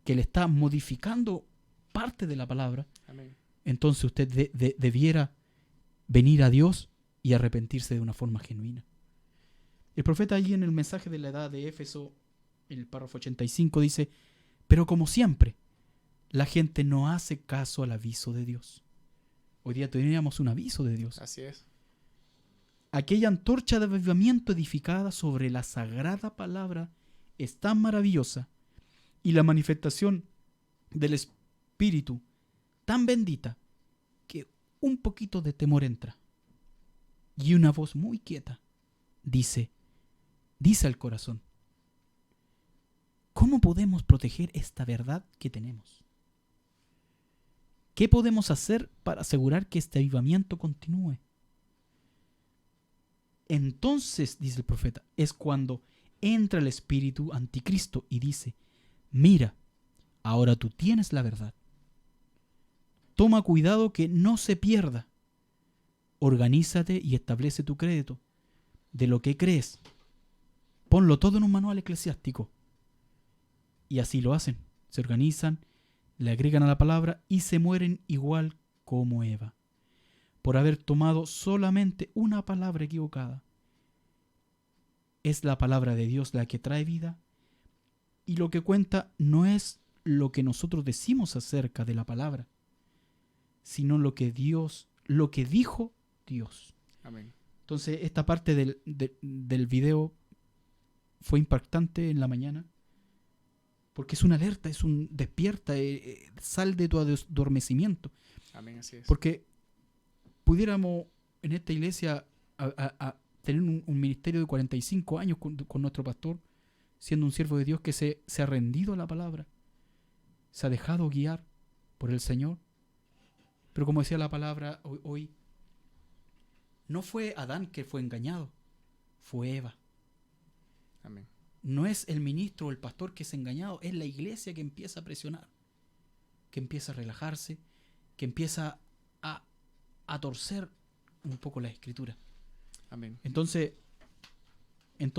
que le está modificando parte de la palabra, amén, entonces usted debiera venir a Dios y arrepentirse de una forma genuina. El profeta allí en el mensaje de la edad de Éfeso, en el párrafo 85, dice: pero como siempre, la gente no hace caso al aviso de Dios. Hoy día teníamos un aviso de Dios. Así es. Aquella antorcha de avivamiento edificada sobre la sagrada palabra es tan maravillosa, y la manifestación del Espíritu tan bendita, que un poquito de temor entra. Y una voz muy quieta dice al corazón: ¿cómo podemos proteger esta verdad que tenemos? ¿Qué podemos hacer para asegurar que este avivamiento continúe? Entonces, dice el profeta, es cuando entra el espíritu anticristo y dice: mira, ahora tú tienes la verdad. Toma cuidado que no se pierda. Organízate y establece tu crédito de lo que crees. Ponlo todo en un manual eclesiástico. Y así lo hacen. Se organizan, le agregan a la palabra y se mueren igual como Eva, por haber tomado solamente una palabra equivocada. Es la palabra de Dios la que trae vida, y lo que cuenta no es lo que nosotros decimos acerca de la palabra, sino lo que dijo Dios. Amén. Entonces esta parte del video fue impactante en la mañana, porque es una alerta, es un despierta, sal de tu adormecimiento. Amén, así es. Porque pudiéramos en esta iglesia a tener un ministerio de 45 años con nuestro pastor, siendo un siervo de Dios que se ha rendido a la palabra, se ha dejado guiar por el Señor. Pero como decía la palabra hoy, no fue Adán que fue engañado, fue Eva. Amén. No es el ministro o el pastor que es engañado, es la iglesia que empieza a presionar, que empieza a relajarse, que empieza a a torcer un poco la escritura. Amén. Entonces en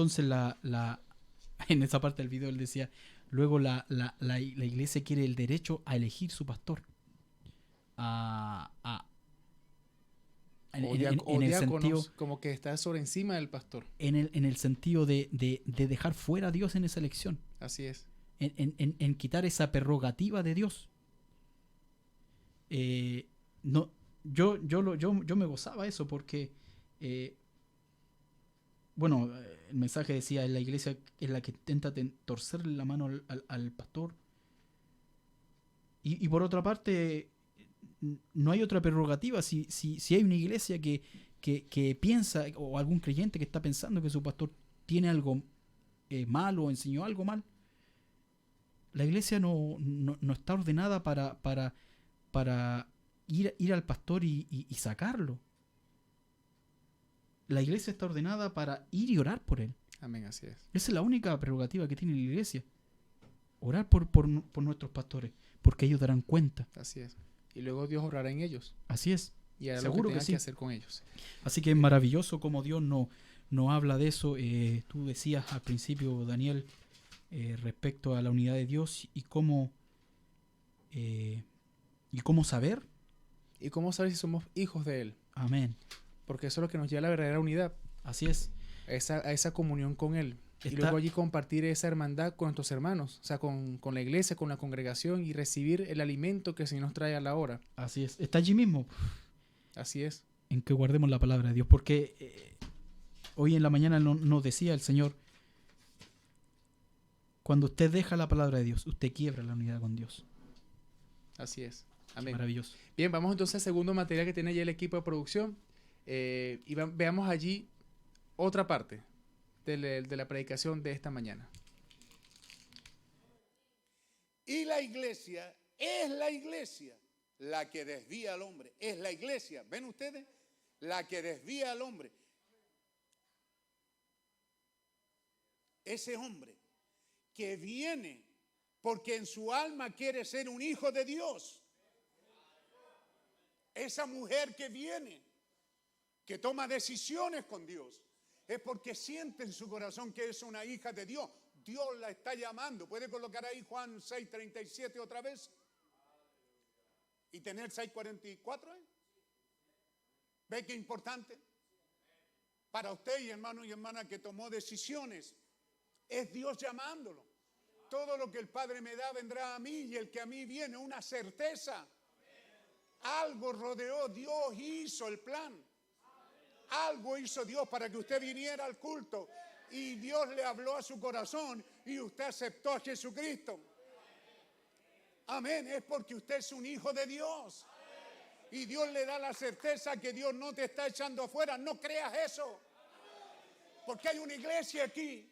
esa parte del video él decía, luego la iglesia quiere el derecho a elegir su pastor. En el sentido, como que está sobre encima del pastor. en el sentido de dejar fuera a Dios en esa elección. Así es. En quitar esa prerrogativa de Dios. No, yo me gozaba eso porque el mensaje decía, la iglesia es la que intenta torcerle la mano al pastor, y por otra parte no hay otra prerrogativa. Si hay una iglesia que piensa, o algún creyente que está pensando que su pastor tiene algo mal o enseñó algo mal, la iglesia no está ordenada para ir al pastor y sacarlo. La iglesia está ordenada para ir y orar por él. Amén, así es. Esa es la única prerrogativa que tiene la iglesia. Orar por nuestros pastores, porque ellos darán cuenta. Así es. Y luego Dios orará en ellos. Así es. Y hará Seguro lo que tenga que sí. que hacer con ellos. Así que es maravilloso como Dios no habla de eso. Tú decías al principio, Daniel, respecto a la unidad de Dios y cómo saber. Y cómo saber si somos hijos de Él. Amén. Porque eso es lo que nos lleva a la verdadera unidad. Así es. A esa comunión con Él. Y luego allí compartir esa hermandad con nuestros hermanos. O sea, con la iglesia, con la congregación, y recibir el alimento que el Señor nos trae a la hora. Así es. Está allí mismo. Así es. En que guardemos la palabra de Dios. Porque hoy en la mañana nos decía el Señor, cuando usted deja la palabra de Dios, usted quiebra la unidad con Dios. Así es. Amén. Maravilloso. Bien, vamos entonces al segundo material que tiene ya el equipo de producción. Y veamos allí otra parte de la predicación de esta mañana. Y la iglesia es la que desvía al hombre. Es la iglesia, ¿ven ustedes? La que desvía al hombre. Ese hombre que viene porque en su alma quiere ser un hijo de Dios. Esa mujer que viene, que toma decisiones con Dios, es porque siente en su corazón que es una hija de Dios. Dios la está llamando. ¿Puede colocar ahí Juan 6:37 otra vez? Y tener 6:44. ¿Ve qué importante? Para usted y hermano y hermana que tomó decisiones, es Dios llamándolo. Todo lo que el Padre me da vendrá a mí, y el que a mí viene, una certeza. Algo rodeó, Dios hizo el plan. Algo hizo Dios para que usted viniera al culto, y Dios le habló a su corazón y usted aceptó a Jesucristo. Amén. Es porque usted es un hijo de Dios. Y Dios le da la certeza que Dios no te está echando afuera. No creas eso. Porque hay una iglesia aquí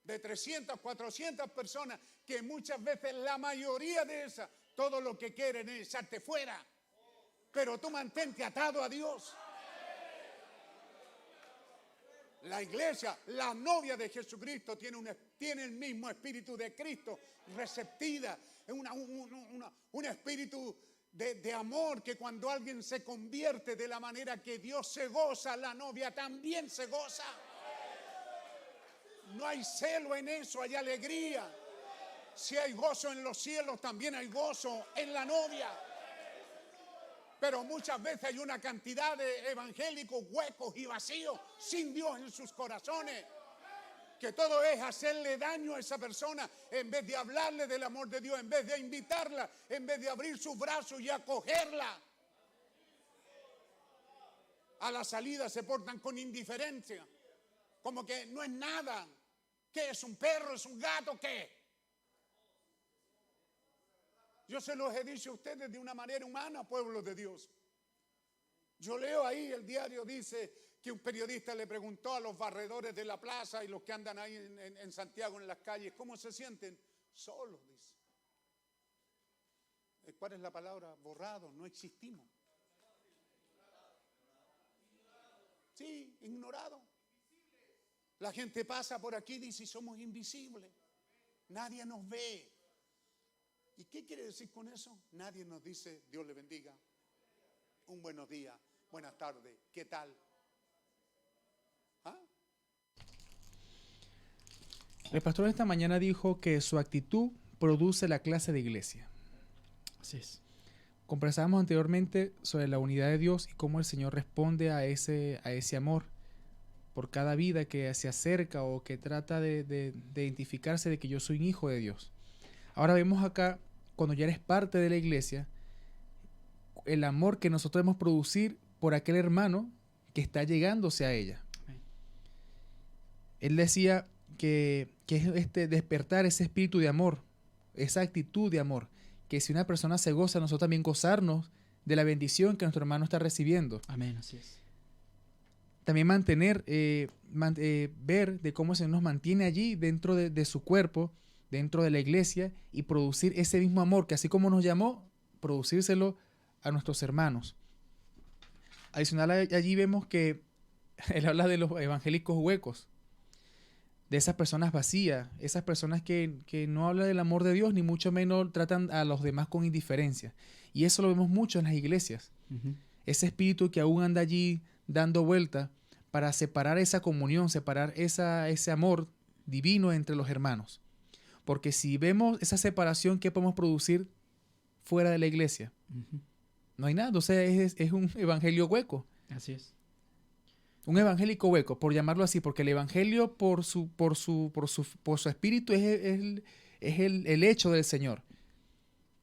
de 300, 400 personas que muchas veces, la mayoría de esas, todo lo que quieren es echarte fuera. Pero tú mantente atado a Dios. La iglesia, la novia de Jesucristo, tiene el mismo espíritu de Cristo, receptiva, un espíritu de amor, que cuando alguien se convierte de la manera que Dios se goza, la novia también se goza. No hay celo en eso, hay alegría. Si hay gozo en los cielos, también hay gozo en la novia. Pero muchas veces hay una cantidad de evangélicos huecos y vacíos, sin Dios en sus corazones, que todo es hacerle daño a esa persona, en vez de hablarle del amor de Dios, en vez de invitarla, en vez de abrir sus brazos y acogerla. A la salida se portan con indiferencia, como que no es nada. ¿Qué es un perro? ¿Es un gato? ¿Qué? Yo se los he dicho a ustedes de una manera humana, pueblo de Dios. Yo leo ahí, el diario dice que un periodista le preguntó a los barredores de la plaza y los que andan ahí en Santiago en las calles, ¿cómo se sienten? Solos, dice. ¿Cuál es la palabra? Borrados, no existimos. Sí, ignorados. La gente pasa por aquí y dice, somos invisibles. Nadie nos ve. ¿Y qué quiere decir con eso? Nadie nos dice Dios le bendiga, un buenos días, buenas tardes, ¿qué tal? ¿Ah? El pastor esta mañana dijo que su actitud produce la clase de iglesia. Así es. Conversábamos anteriormente sobre la unidad de Dios y cómo el Señor responde a ese amor por cada vida que se acerca o que trata de identificarse de que yo soy un hijo de Dios. Ahora vemos acá, cuando ya eres parte de la iglesia, el amor que nosotros debemos producir por aquel hermano que está llegándose a ella. Él decía que es despertar ese espíritu de amor, esa actitud de amor, que si una persona se goza, nosotros también gozarnos de la bendición que nuestro hermano está recibiendo. Amén, así es. También ver de cómo el Señor nos mantiene allí dentro de su cuerpo, dentro de la iglesia, y producir ese mismo amor que así como nos llamó, producírselo a nuestros hermanos. Adicional allí vemos que él habla de los evangélicos huecos, de esas personas vacías, esas personas que no hablan del amor de Dios, ni mucho menos tratan a los demás con indiferencia. Y eso lo vemos mucho en las iglesias. Uh-huh. Ese espíritu que aún anda allí dando vuelta para separar esa comunión, separar ese amor divino entre los hermanos. Porque si vemos esa separación, ¿qué podemos producir fuera de la iglesia? Uh-huh. No hay nada, o sea, es un evangelio hueco. Así es. Un evangélico hueco, por llamarlo así, porque el evangelio por su espíritu es el hecho del Señor.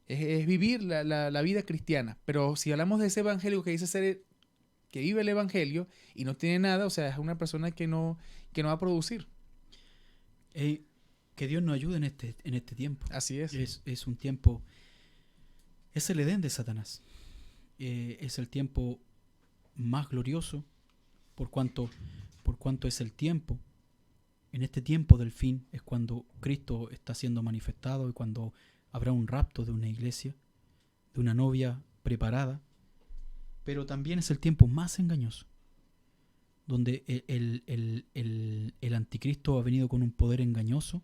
Es vivir la vida cristiana. Pero si hablamos de ese evangelio que dice ser que vive el evangelio y no tiene nada, o sea, es una persona que no va a producir. Que Dios nos ayude en este tiempo. Así es. Es un tiempo, es el Edén de Satanás. Es el tiempo más glorioso por cuanto es el tiempo. En este tiempo del fin es cuando Cristo está siendo manifestado y cuando habrá un rapto de una iglesia, de una novia preparada. Pero también es el tiempo más engañoso, donde el anticristo ha venido con un poder engañoso,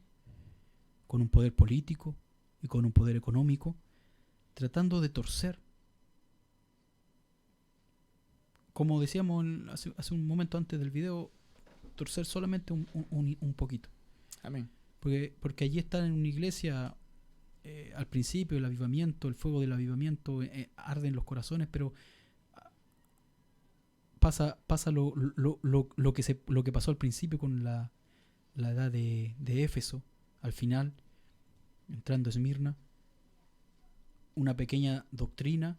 con un poder político y con un poder económico, tratando de torcer. Como decíamos hace un momento antes del video, torcer solamente un poquito. Amén. Porque allí están en una iglesia, al principio el avivamiento, el fuego del avivamiento arde en los corazones, pero pasa lo que pasó al principio con la edad de Éfeso. Al final, entrando a Esmirna, una pequeña doctrina,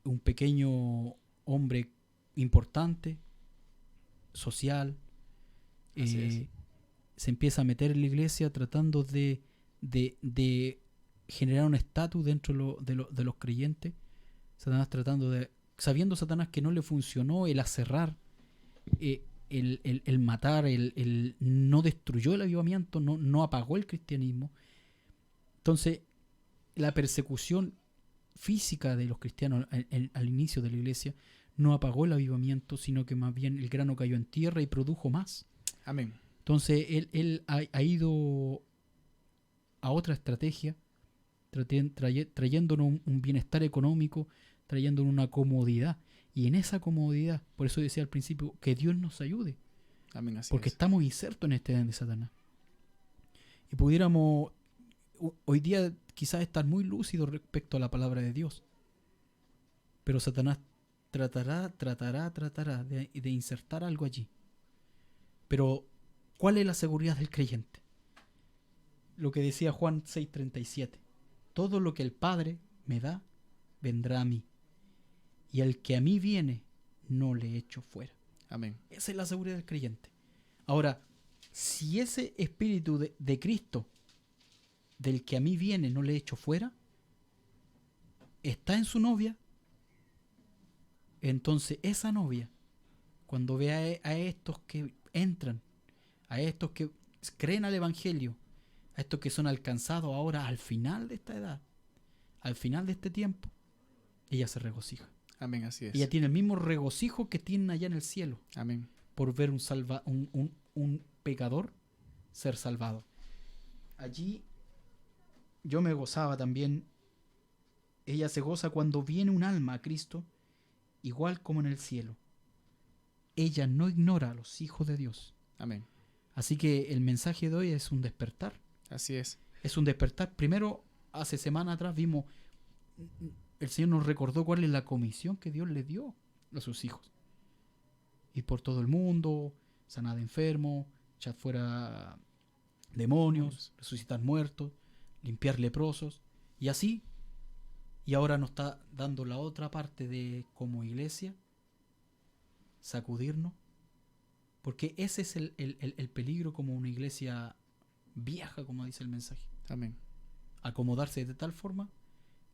un pequeño hombre importante, social, se empieza a meter en la iglesia tratando de generar un estatus dentro de los creyentes. Satanás sabiendo Satanás que no le funcionó el aserrar, el matar, el no destruyó el avivamiento, no apagó el cristianismo. Entonces, la persecución física de los cristianos al inicio de la iglesia no apagó el avivamiento, sino que más bien el grano cayó en tierra y produjo más. Amén. Entonces él ha ido a otra estrategia, trayéndonos un bienestar económico, trayéndonos una comodidad. Y en esa comodidad, por eso decía al principio, que Dios nos ayude. Amén, así porque es. estamos insertos en este Edén de Satanás. Y pudiéramos hoy día quizás estar muy lúcidos respecto a la palabra de Dios. Pero Satanás tratará de insertar algo allí. Pero, ¿cuál es la seguridad del creyente? Lo que decía Juan 6:37. Todo lo que el Padre me da, vendrá a mí. Y al que a mí viene, no le echo fuera. Amén. Esa es la seguridad del creyente. Ahora, si ese espíritu de Cristo, del que a mí viene, no le echo fuera, está en su novia, entonces esa novia, cuando ve a estos que entran, a estos que creen al Evangelio, a estos que son alcanzados ahora al final de esta edad, al final de este tiempo, ella se regocija. Amén, así es. Ella tiene el mismo regocijo que tienen allá en el cielo. Amén. Por ver un pecador ser salvado. Allí yo me gozaba también. Ella se goza cuando viene un alma a Cristo, igual como en el cielo. Ella no ignora a los hijos de Dios. Amén. Así que el mensaje de hoy es un despertar. Así es. Es un despertar. Primero, hace semana atrás vimos, el Señor nos recordó cuál es la comisión que Dios le dio a sus hijos. Ir por todo el mundo, sanar enfermos, echar fuera demonios, resucitar muertos, limpiar leprosos, y así. Y ahora nos está dando la otra parte de, como iglesia, sacudirnos, porque ese es el peligro como una iglesia vieja, como dice el mensaje. Amén. Acomodarse de tal forma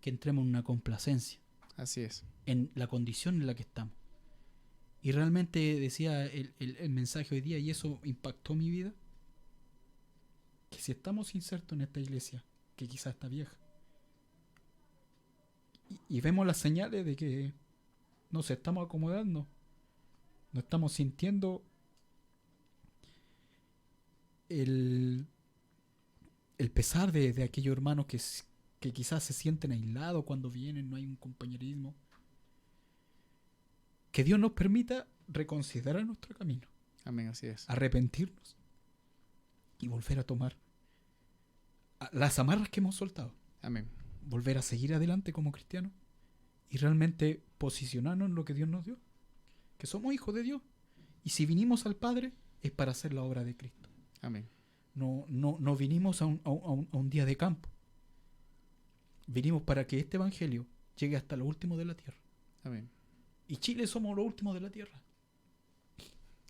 que entremos en una complacencia. Así es. En la condición en la que estamos. Y realmente decía el mensaje hoy día, y eso impactó mi vida, que si estamos insertos en esta iglesia, que quizás está vieja, y vemos las señales de que nos estamos acomodando, no estamos sintiendo el pesar de aquellos hermanos que quizás se sienten aislados cuando vienen, no hay un compañerismo. Que Dios nos permita reconsiderar nuestro camino. Amén, así es. Arrepentirnos y volver a tomar las amarras que hemos soltado. Amén. Volver a seguir adelante como cristianos y realmente posicionarnos en lo que Dios nos dio. Que somos hijos de Dios. Y si vinimos al Padre es para hacer la obra de Cristo. Amén. No vinimos a un día de campo. Vinimos para que este evangelio llegue hasta lo último de la tierra. Amén. Y Chile somos los últimos de la tierra.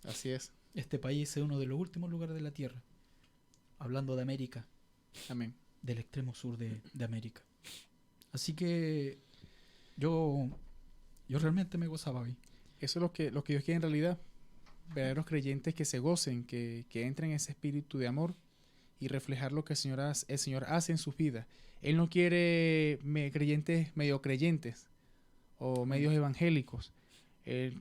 Así es. Este país es uno de los últimos lugares de la tierra. Hablando de América. Amén. Del extremo sur de América. Así que yo realmente me gozaba hoy. Eso es lo que Dios quiere en realidad. Verdaderos creyentes que se gocen, que entren en ese espíritu de amor y reflejar lo que el Señor hace en sus vidas. Él no quiere creyentes medio creyentes o medios evangélicos,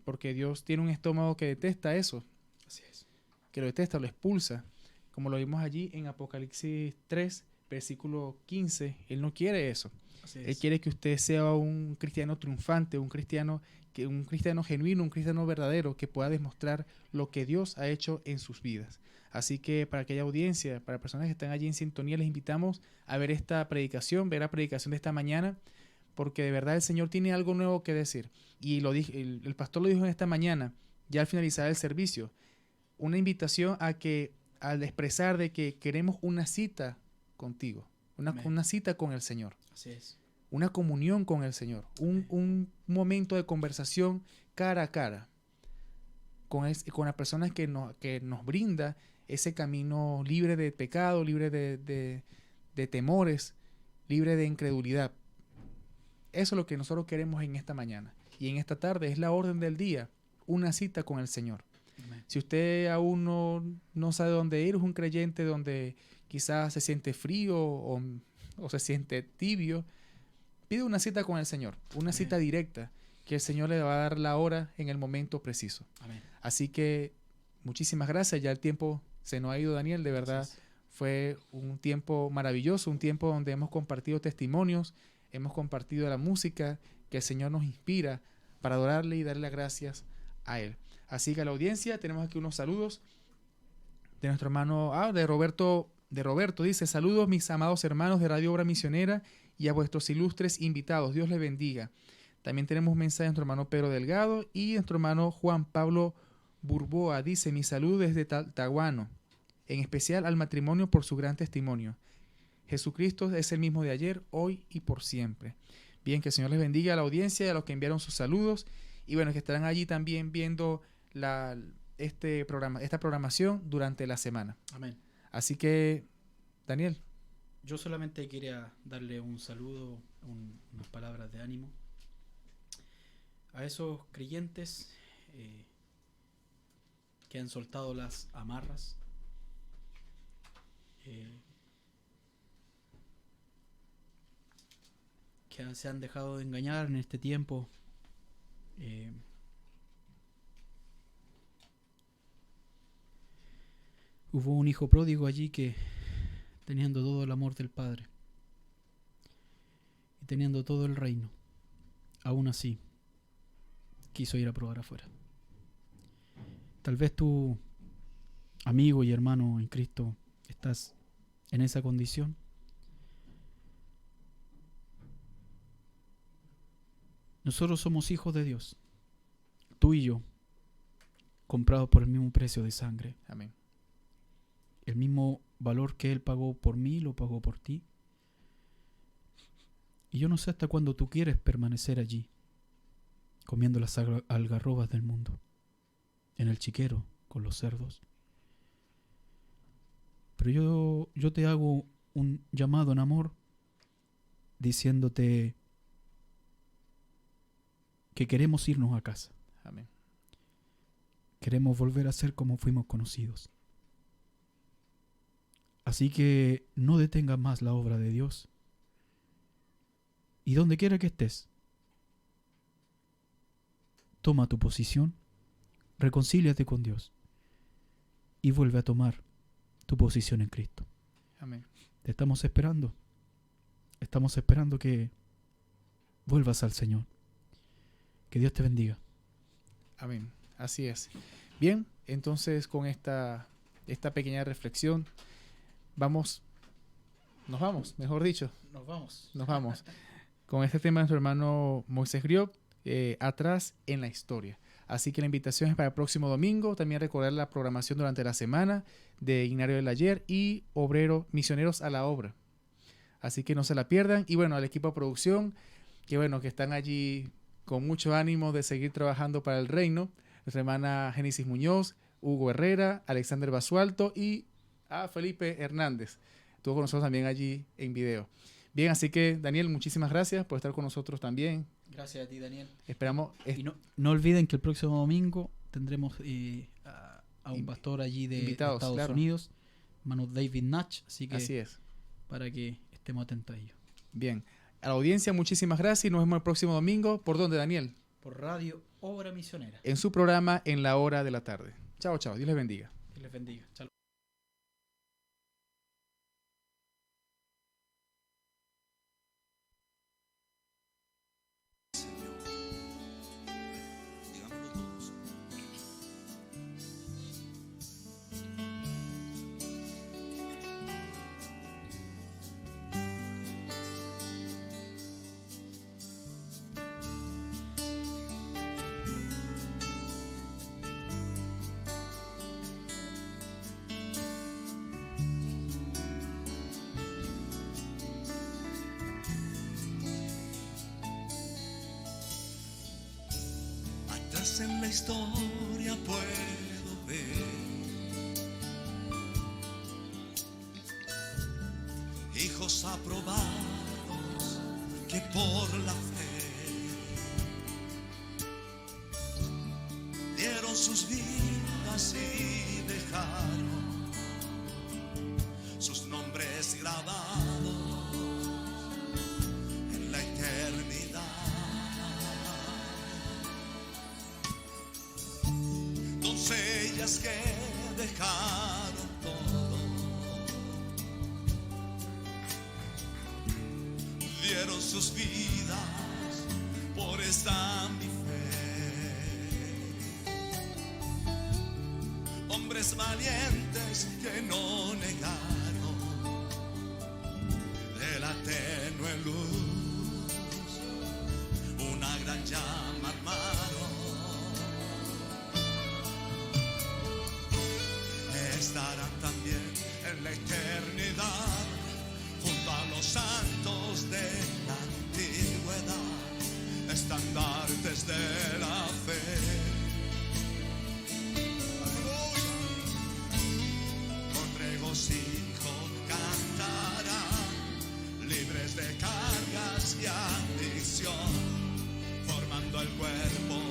porque Dios tiene un estómago que detesta eso. Así es. Que lo detesta, lo expulsa. Como lo vimos allí en Apocalipsis 3, versículo 15. Él no quiere eso. Él quiere que usted sea un cristiano triunfante, un cristiano genuino, un cristiano verdadero, que pueda demostrar lo que Dios ha hecho en sus vidas. Así que para aquella audiencia, para personas que están allí en sintonía, les invitamos a ver esta predicación, ver la predicación de esta mañana, porque de verdad el Señor tiene algo nuevo que decir. Y el pastor lo dijo en esta mañana, ya al finalizar el servicio, una invitación a que, al expresar de que queremos una cita contigo, una cita con el Señor. Así es. Una comunión con el Señor, un momento de conversación cara a cara con las personas que nos brinda ese camino libre de pecado, libre de temores, libre de incredulidad. Eso es lo que nosotros queremos en esta mañana. Y en esta tarde es la orden del día, una cita con el Señor. Amén. Si usted aún no sabe dónde ir, es un creyente donde quizás se siente frío o se siente tibio, pide una cita con el Señor, una cita directa, que el Señor le va a dar la hora en el momento preciso. Amén. Así que muchísimas gracias, ya el tiempo se nos ha ido, Daniel, de verdad fue un tiempo maravilloso, un tiempo donde hemos compartido testimonios, hemos compartido la música que el Señor nos inspira para adorarle y darle las gracias a Él. Así que a la audiencia tenemos aquí unos saludos de nuestro hermano, de Roberto, dice: saludos mis amados hermanos de Radio Obra Misionera y a vuestros ilustres invitados, Dios les bendiga. También tenemos un mensaje de nuestro hermano Pedro Delgado y nuestro hermano Juan Pablo Burboa, dice: mi salud desde Taguano, en especial al matrimonio por su gran testimonio. Jesucristo es el mismo de ayer, hoy y por siempre. Bien, que el Señor les bendiga a la audiencia y a los que enviaron sus saludos, y bueno, que estarán allí también viendo esta programación durante la semana. Amén. Así que, Daniel. Yo solamente quería darle un saludo, unas palabras de ánimo a esos creyentes que han soltado las amarras, que se han dejado de engañar en este tiempo. Hubo un hijo pródigo allí que, teniendo todo el amor del Padre, teniendo todo el reino, aún así quiso ir a probar afuera. Tal vez tú, amigo y hermano en Cristo, estás en esa condición. Nosotros somos hijos de Dios, tú y yo, comprados por el mismo precio de sangre. Amén. El mismo valor que Él pagó por mí, lo pagó por ti. Y yo no sé hasta cuándo tú quieres permanecer allí, comiendo las algarrobas del mundo, en el chiquero, con los cerdos. Pero yo te hago un llamado en amor, diciéndote que queremos irnos a casa. Amén. Queremos volver a ser como fuimos conocidos. Así que no detengas más la obra de Dios. Y donde quiera que estés, toma tu posición, reconcíliate con Dios y vuelve a tomar tu posición en Cristo. Amén. Te estamos esperando. Estamos esperando que vuelvas al Señor. Que Dios te bendiga. Amén. Así es. Bien, entonces con esta pequeña reflexión nos vamos. Nos vamos. Con este tema de nuestro hermano Moisés Griot, atrás en la historia. Así que la invitación es para el próximo domingo. También recordar la programación durante la semana de Ignario del Ayer y Misioneros a la Obra. Así que no se la pierdan. Y bueno, al equipo de producción, que están allí con mucho ánimo de seguir trabajando para el reino. Nuestra hermana Génesis Muñoz, Hugo Herrera, Alexander Basualto y a Felipe Hernández. Estuvo con nosotros también allí en video. Bien, así que Daniel, muchísimas gracias por estar con nosotros también. Gracias a ti, Daniel. Esperamos... Y no olviden que el próximo domingo tendremos a un pastor allí de Estados Unidos, hermano David Natch. Así que para que estemos atentos a ello. Bien. A la audiencia, muchísimas gracias y nos vemos el próximo domingo. ¿Por dónde, Daniel? Por Radio Obra Misionera. En su programa En la Hora de la Tarde. Chao, chao. Dios les bendiga. Dios les bendiga. Chao. En la historia puedo ver hijos aprobados que por la fe dieron sus vidas y dejaron sus nombres grabados en la eternidad. Doncellas que dejaron todo, dieron sus vidas por esta mi fe. Hombres valientes que no negaron de la tenue luz una gran llama armaron. Estarán también en la eternidad junto a los santos de la antigüedad, estandartes de la fe. Con regocijo cantarán, libres de cargas y ambición, formando el cuerpo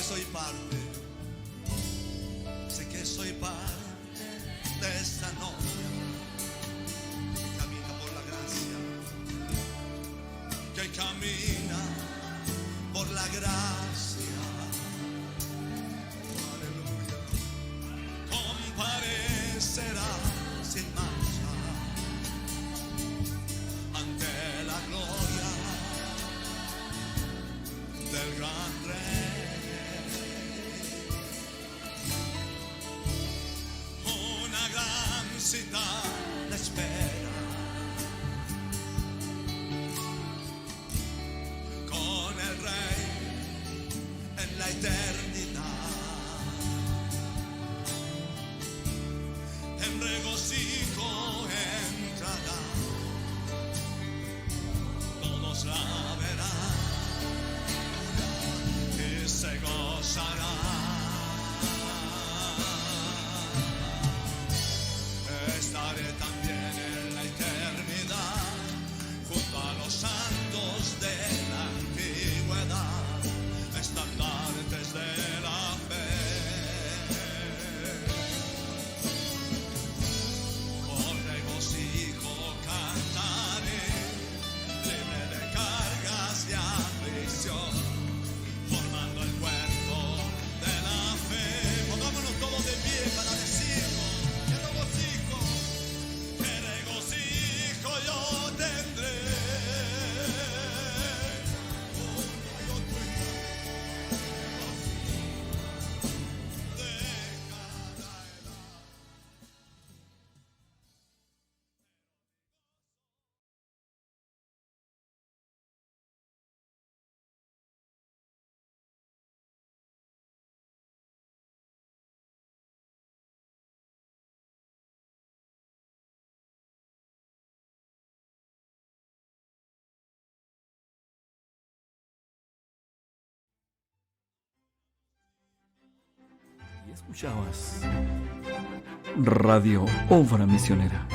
soy parte, sé que soy parte de esta novia que camina por la gracia, que camina por la gracia. Aleluya. Comparecerá sin mancha ante la gloria del gran Rey. Una gran cita la espera, con el Rey en la eternidad. En regocijo entrará, todos la verán y se gozará. Estaré también en la eternidad, junto a los santos de la antigüedad, estandartes de la fe. Con regocijo cantaré, libre de cargas y aflicción, formando el cuerpo de la fe. Pongámonos todos de pie para decirlo. ¡Qué regocijo yo tendré! Y escuchabas Radio Obra Misionera.